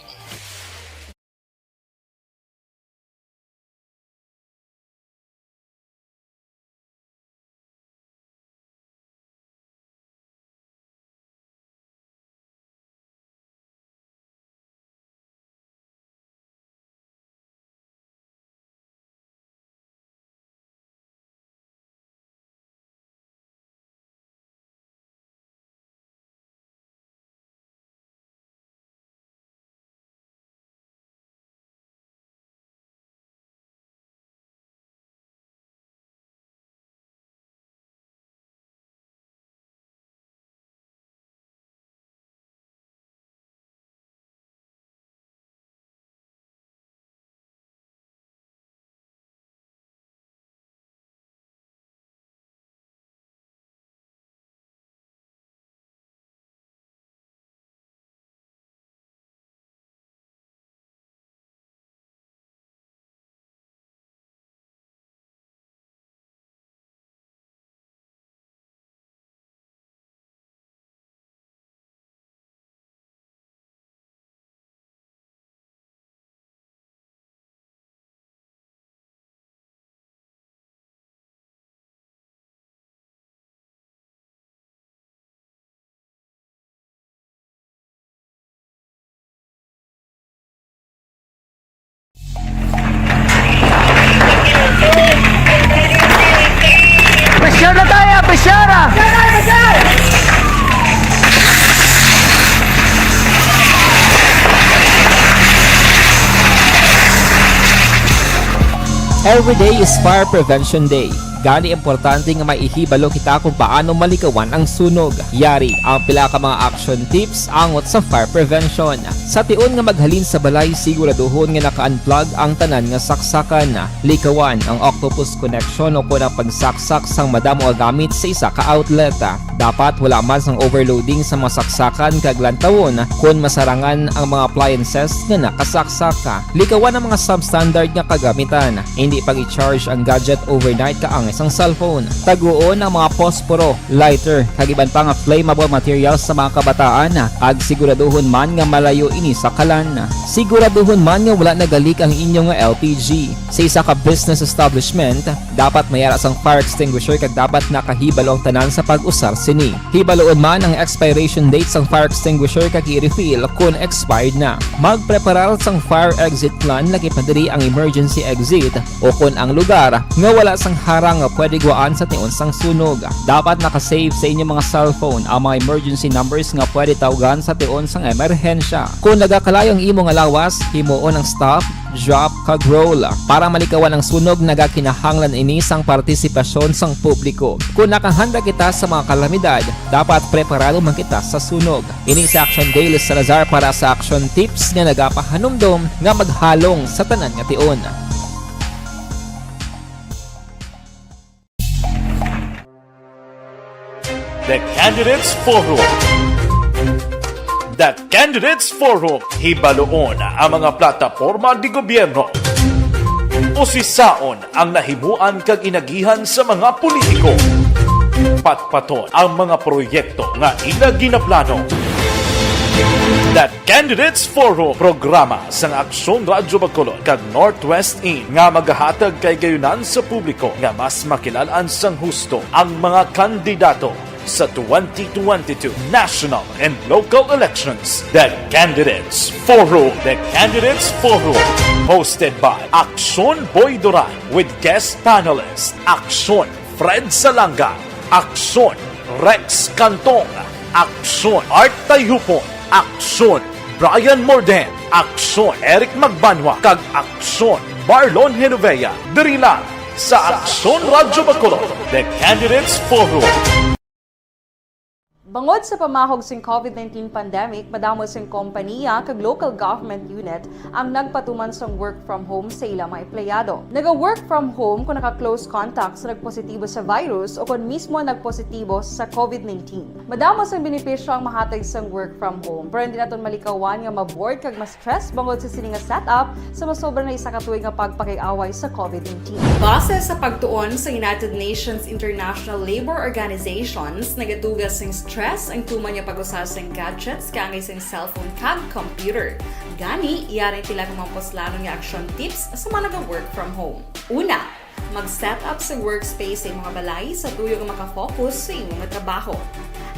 Every day is Fire Prevention Day. Gani importante nga maihibalo kita kung paano malikawan ang sunog. Yari ang pila ka mga action tips angot sa fire prevention. Sa tion nga maghalin sa balay, siguraduhon nga naka-unplug ang tanan nga saksakan. Likawan ang octopus connection o kung ang pagsaksak sang madamo nga gamit sa isa ka outlet. Dapat wala man sang overloading sa mga saksakan kag lantawon kung masarangan ang mga appliances nga nakasaksaka. Likawan ang mga substandard nga kagamitan. Hindi pag i-charge ang gadget overnight kaang isang cellphone. Taguon ang mga posporo, lighter, kag iban pa nga flammable materials sa mga kabataan. Ag siguraduhon man nga malayo ini sa kalan. Siguraduhon man nga wala nagalik ang inyong nga LPG. Sa isa ka business establishment, dapat mayara sang fire extinguisher kag dapat nakahibalo ang tanan sa pag-usar sini. Hibaloon man ang expiration date sang fire extinguisher kag i-refill kung expired na. Magpreparar sang fire exit plan lagi padiri ang emergency exit o kung ang lugar nga wala sang harang nga pwede guwaan sa tion sang sunog. Dapat nakasave sa inyong mga cellphone ang mga emergency numbers nga pwede tawagan sa tion sang emerhensya. Kung nagakalayo ang imo nga lawas, himuon ang stop, drop, kag roll. Para malikawan ang sunog, nagakinahanglan ini sang partisipasyon sang publiko. Kung nakahanda kita sa mga kalamidad, dapat preparado man kita sa sunog. Ini sa Action Daily Salazar para sa action tips nga nagapahanumdom nga maghalong sa tanan nga tion. The Candidates Forum. The Candidates Forum. Hibaloon ang mga plataporma di gobyerno. Usisaon ang nahimuan kag inagihan sa mga politiko. Patpaton ang mga proyekto nga ila ginaplano. The Candidates Forum, programa sang Aksyon Radyo Bacolod kag Northwest In nga magahatag kay gayunan sa publiko nga mas makilalaan sang husto ang mga kandidato sa 2022 national and local elections. The Candidates Forum. The Candidates Forum, hosted by Aksyon Boy Duran with guest panelists Aksyon Fred Salanga, Aksyon Rex Cantong, Aksyon Art Tayupon, Aksyon Brian Morden, Aksyon Eric Magbanwa, kag Aksyon Marlon Genovea. Diri lang sa Aksyon Radyo Bacolod. The Candidates Forum. Bangod sa pamahog sing COVID-19 pandemic, madamo sing kompanya kag local government unit ang nagpatuman sang work from home sa ilang mga empleyado. Naga-work from home kung naka-close contact sa nagpositibo sa virus o kung mismo nagpositibo sa COVID-19. Madamo sang benepisyo ang mahatag sang work from home, pero hindi naton malikawan nga ma-bored kag ma-stress bangod sa sini nga setup sa masobra na isa ka tuig nga pagpakiaway sa COVID-19. Base sa pagtuon sa United Nations International Labour Organizations, nagatugas sing stress ang tuman niya pag-usar sa gadgets kaangay sa cellphone kag computer. Gani, iyaring tila kung mga poslanong nga action tips sa mga nag-work from home. Una, mag-set up sa workspace sa mga balay sa tuyo nga makafocus sa imong trabaho.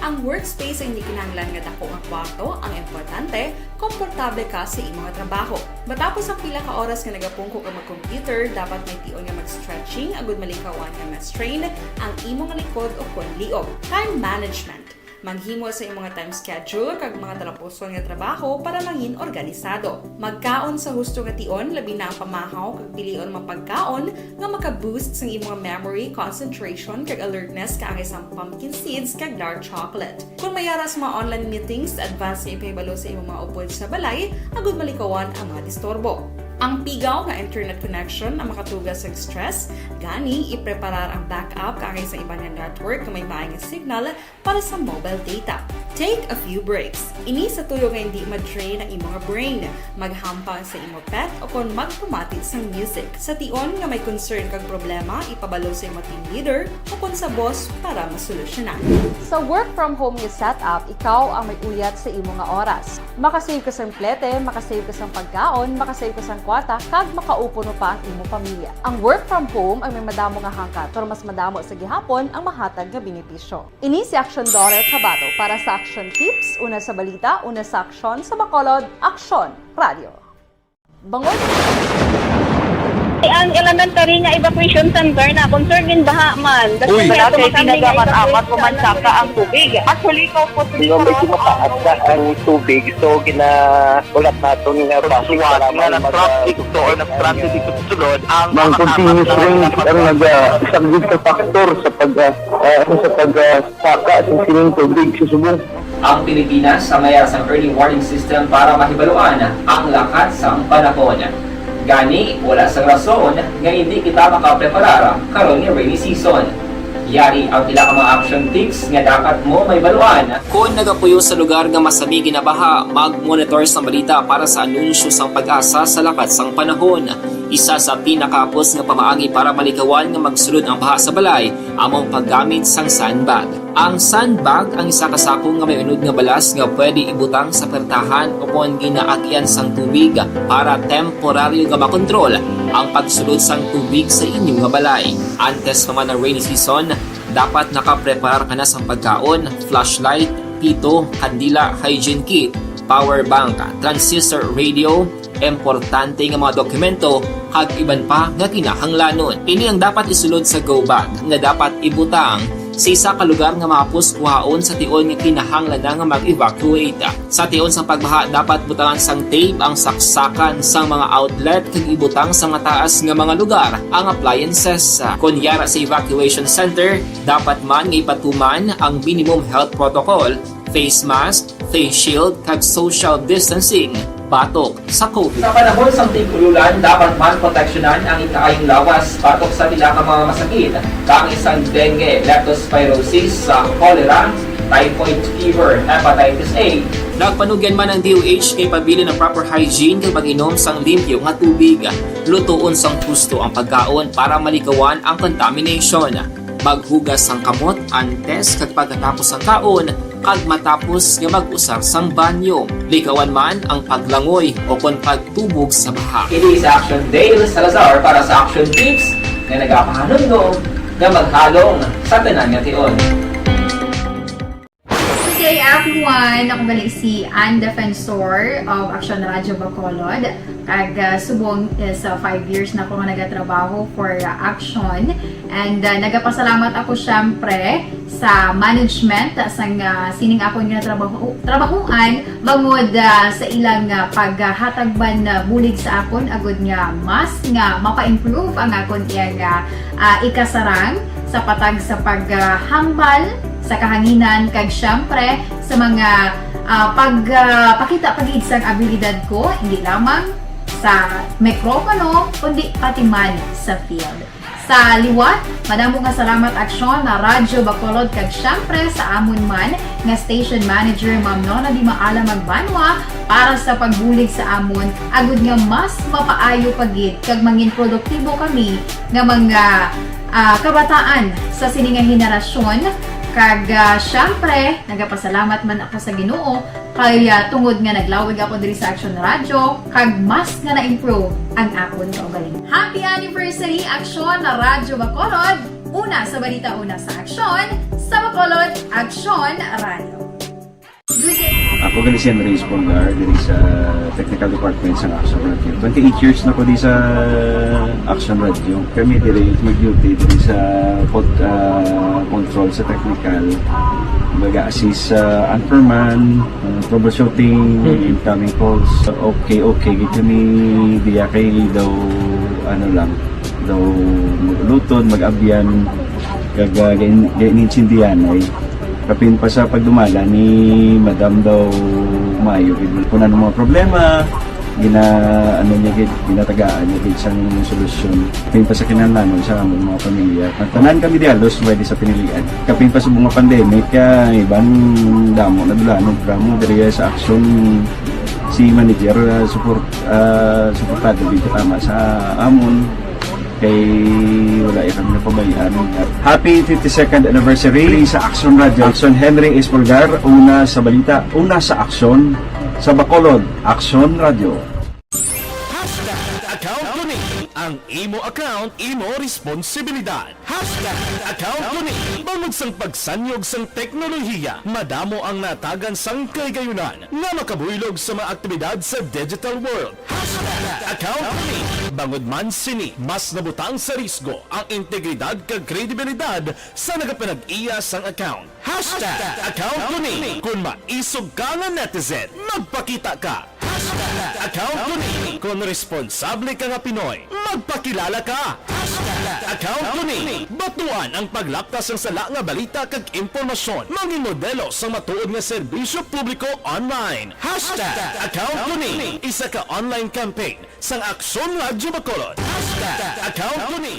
Ang workspace ay hindi kinahanglan nga dako nga kwarto, ang importante, komportable ka sa imong trabaho. Matapos ang pila ka oras nga nagapungko ka mag-computer, dapat may tion nga mag-stretching agud malikawan nga ma-strain ang imong likod o kon liog. Time management. Maghimo sa imong time schedule kag mga talapuson nga trabaho para maging organisado. Magkaon sa husto nga tion, labi na ang pamahaw kag pilion mapagkaon nga maka-boost sa imong memory, concentration kag alertness kaangay sa pumpkin seeds kag dark chocolate. Kung mayara sa mga online meetings, advance nga ipahibalo sa imong mga upod sa balay, agud malikawan ang mga disturbo. Ang pigaw nga internet connection ang makatugas sa stress, gani ipreparar ang backup kaangay sa ibang network na may maayong signal para sa mobile data. Take a few breaks. Ini sa tuyo nga hindi ma-drain ang imong brain. Maghampang sa imong pet o kung magpumatid sa music. Sa tion nga may concern kag problema, ipabalo sa imong team leader o kung sa boss para masolusyonan. Sa work from home nga setup, ikaw ang may uyat sa imong nga oras. Makasave ka sa plete, makasave ka sa pagkaon, makasave ka sa kwata, kag makaupo no pa ang imong pamilya. Ang work from home ay may madamo nga hangkat, pero mas madamo sa gihapon ang mahatag nga benepisyo. Ini si Action Dorel Cabato para sa Action Tips, una sa balita, una sa aksyon sa Bacolod, Aksyon Radio. Bangod ang elementary nga evacuation center na concern din baha man. Uy. Kaya pinagamat-amat pumansaka ang tubig. Actually, ko po Medyo mataas na ang tubig. So, ulat natin nga Pagsuwat nga ng traffic to or ng traffic dito sunod ang Mang continuous rain ang isang good factor sa pagsaka sa sining tubig sa Subong. Ang Pilipinas sa mayroon sa early warning system para mahibaluan ang lakat sa panahon. Gani, wala sa rason nga hindi kita makapreparara karon ni rainy season. Yari ang pila ka mga action tips nga dapat mo may baluan. Kung nagapuyo sa lugar nga masabi ginabaha, mag-monitor sa balita para sa anunsyo sang pag-asa sa lakat sang panahon. Isa sa pinakapos nga pamaagi para malikawan nga magsulod ang baha sa balay, among paggamit sang sandbag. Ang sandbag ang isa ka sako nga may unod nga balas nga pwede ibutang sa pertahan o kung ginaagyan sang tubig para temporaryo nga makontrol ang pagsulod sang tubig sa inyong nga balay. Antes naman ng rainy season, dapat nakaprepare ka na sa pagkaon, flashlight, pito, kandila, hygiene kit, power bank, transistor radio, importante nga mga dokumento, kag iban pa nga kinahanglanon. Ini ang dapat isulod sa go bag nga dapat ibutang sa isa ka lugar nga mapus kuhaon sa tion nga kinahanglan na nga mag-evacuate. Sa tion sa pagbaha dapat butangan sang tape ang saksakan sa mga outlet kag ibutang sa mataas nga mga lugar ang appliances. Kunyara sa evacuation center, dapat man nga ipatuman ang minimum health protocol, face mask, face shield kag social distancing. Batok sa COVID. Sa panahon sa tigululan, dapat man proteksyonan ang ikaayong lawas batok sa pila ka mga masakit, kang isang dengue, leptospirosis, cholera, typhoid fever, hepatitis A. Nagpanugyan man ang DOH kay pabili ng proper hygiene kay pag-inom sang limpyo nga tubig. Lutuon sang gusto ang pagkaon para malikawan ang contamination. Maghugas sang kamot antes kag pagkatapos ang kaon kag matapos nga mag-usar sang banyo. Likawan man ang paglangoy o kon pagtubog sa baha. Kini sa Action Dale Salazar para sa Action Tips nga nagapahanundog nga maghalong sa tanan nga tion. Good day everyone! Ako gali si Ann Defensor of Action Radio Bacolod. Kag subong sa 5 years na ako nga nagatrabaho for Action. And nagapasalamat ako syempre sa management sang sining ako nga trabahuan bangod sa ilang paghatagban bulig sa akon agud nga mas nga mapa-improve ang akon iyang ikasarang sa patag sa paghambal sa kahanginan kag syempre sa mga pagpakita pagid sang abilidad ko hindi lamang sa mikropono kundi pati man sa field. Sa liwat, madamo nga salamat Aksyon na Radyo Bacolod kag syempre sa amon man nga station manager Ma'am Nona Di Maala Magbanwa para sa pagbulig sa amon agud nga mas mapaayo pagid kag mangin produktibo kami nga mga kabataan sa sining nga henerasyon. Kag syempre, nagapasalamat man ako sa Ginoo kay tungod nga naglawig ako diri sa Action Radio kag mas nga na-improve ang akon kaugalingon. Happy anniversary Action na Radyo Bacolod! Una sa balita, una sa Action, sa Bacolod, Action Radio. Good day! Ako gali si Henry Espolgar diri sa Technical Department sa Action Radio. 28 years na ko di sa Action Radio. Kami diri mag-duty diri sa control sa technical. Mag-assist sa anchorman, troubleshooting, incoming calls. Okay. Gito kami diya kay daw maglutod, mag-abyan, ganinsindihan ay kapin pa sa pagdumala ni Madam daw Mayo kung ano mga problema ginatagaan niya isang solusyon kapin pa sa kinahanglan sa among mga pamilya at tanan kami dialos pwede sa pinilian kapin pa sa mga pandemic ibang damo na dulanog dramo diri sa Action si manager suportado dito tama sa amon kay wala kami napabayaan. Happy 52nd anniversary sa Action Radio. Action Henry Espolgar, una sa balita, una sa aksyon, sa Bacolod, Action Radio. Account Kuning. Ang imo account, imo responsibilidad. Account Kuning. Bangod sang pagsanyog sang teknolohiya, madamo ang natagan sang kagayunan na makabuylog sa mga aktibidad sa digital world. Account Kuning. bangod man sini, mas nabutang sa risgo ang integridad kag kredibilidad sa nagapanag-iya sang account. #account ko ni. Kung maisog ka nga netizen, magpakita ka. #account ko ni. Kung responsable ka nga Pinoy, magpakilala ka. #account ko ni. Batuan ang paglaptas ng sala nga balita kag impormasyon. Mangin modelo sa matuod nga serbisyo publiko online. #account ko ni. Isa ka online campaign sang Aksyon Radyo Bacolod. #account ko ni.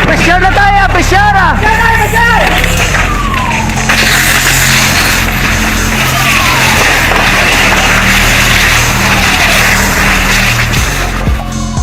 Pressure na tayo! Pressure!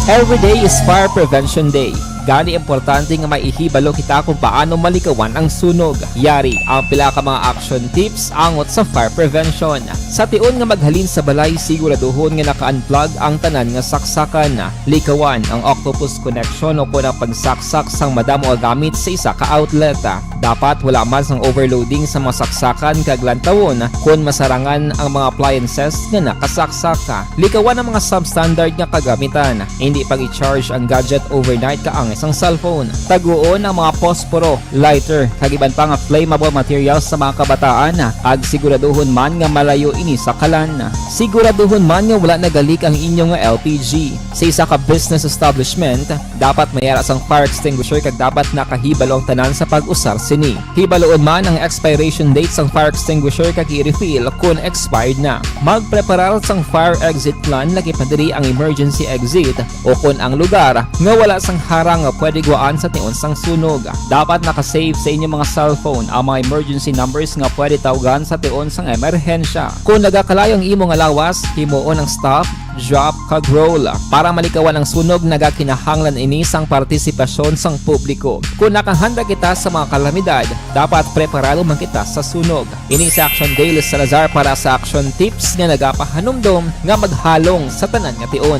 Every day is Fire Prevention Day. Gani importante nga maihibalo kita kung paano malikawan ang sunog. Yari ang pila ka mga action tips angot sa fire prevention. Sa tion nga maghalin sa balay, siguraduhon nga naka-unplug ang tanan nga saksakan. Likawan ang octopus connection o kung ang pagsaksak sang madamo gamit sa isa ka outlet. Dapat wala man sang overloading sa mga saksakan kag lantawon kung masarangan ang mga appliances nga nakasaksaka. Likawan ang mga substandard nga kagamitan. Hindi pag i-charge ang gadget overnight kaang isang cellphone. Taguon ang mga posporo, lighter, kag iban pa nga flammable materials sa mga kabataan. Ag siguraduhon man nga malayo ini sa kalan. Siguraduhon man nga wala nagalik ang inyong nga LPG. Sa isa ka business establishment, dapat mayara sang fire extinguisher kag dapat nakahibalo ang tanan sa pag-usar sini. Hibaloon man ang expiration date sang fire extinguisher kag i-refill kung expired na. Magpreparar sang fire exit plan laki padiri ang emergency exit o kung ang lugar nga wala sang harang nga pwede guwaan sa tion sang sunog. Dapat nakasave sa inyong mga cellphone ang mga emergency numbers nga pwede tawagan sa tion sang emerhensya. Kung nagakalayo ang imo nga lawas, himuon ang stop, drop, kag roll. Para malikawan ang sunog, nagakinahanglan ini sang partisipasyon sang publiko. Kung nakahanda kita sa mga kalamidad, dapat preparado man kita sa sunog. Ini sa Action Daily Salazar para sa action tips nga nagapahanumdom nga maghalong sa tanan nga tion.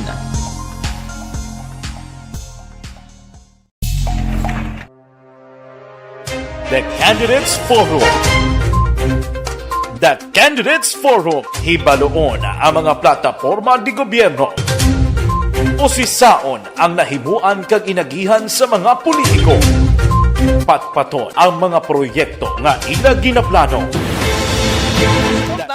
The Candidates Forum. The Candidates Forum, hibaloon ang mga plataporma di gobyerno. Usisaon ang nahimuan kag inagihan sa mga politiko. Patpaton ang mga proyekto nga ila ginaplano.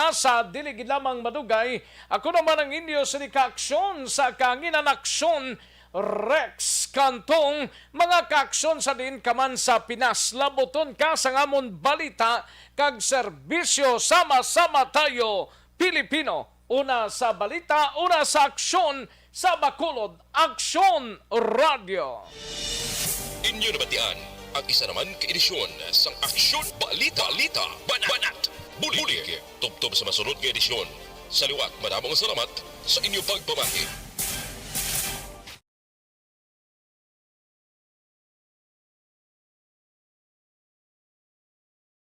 Sa diligid lamang madugay, ako naman ang inyo sa ka-aksyon sa kanginan aksyon Rex Kantong, mga kaaksyon sa din kaman sa Pinas. Laboton ka sa ngamon balita kag serbisyo, sama-sama tayo Pilipino. Una sa balita, una sa aksyon sa Bacolod, Aksyon Radio. Inyo nabatian ang isa naman ka-edisyon sang Aksyon Balita, Banat, Bulig. Tubtob sa masunod ka-edisyon. Sa liwat, madamong salamat sa inyong pagpamati.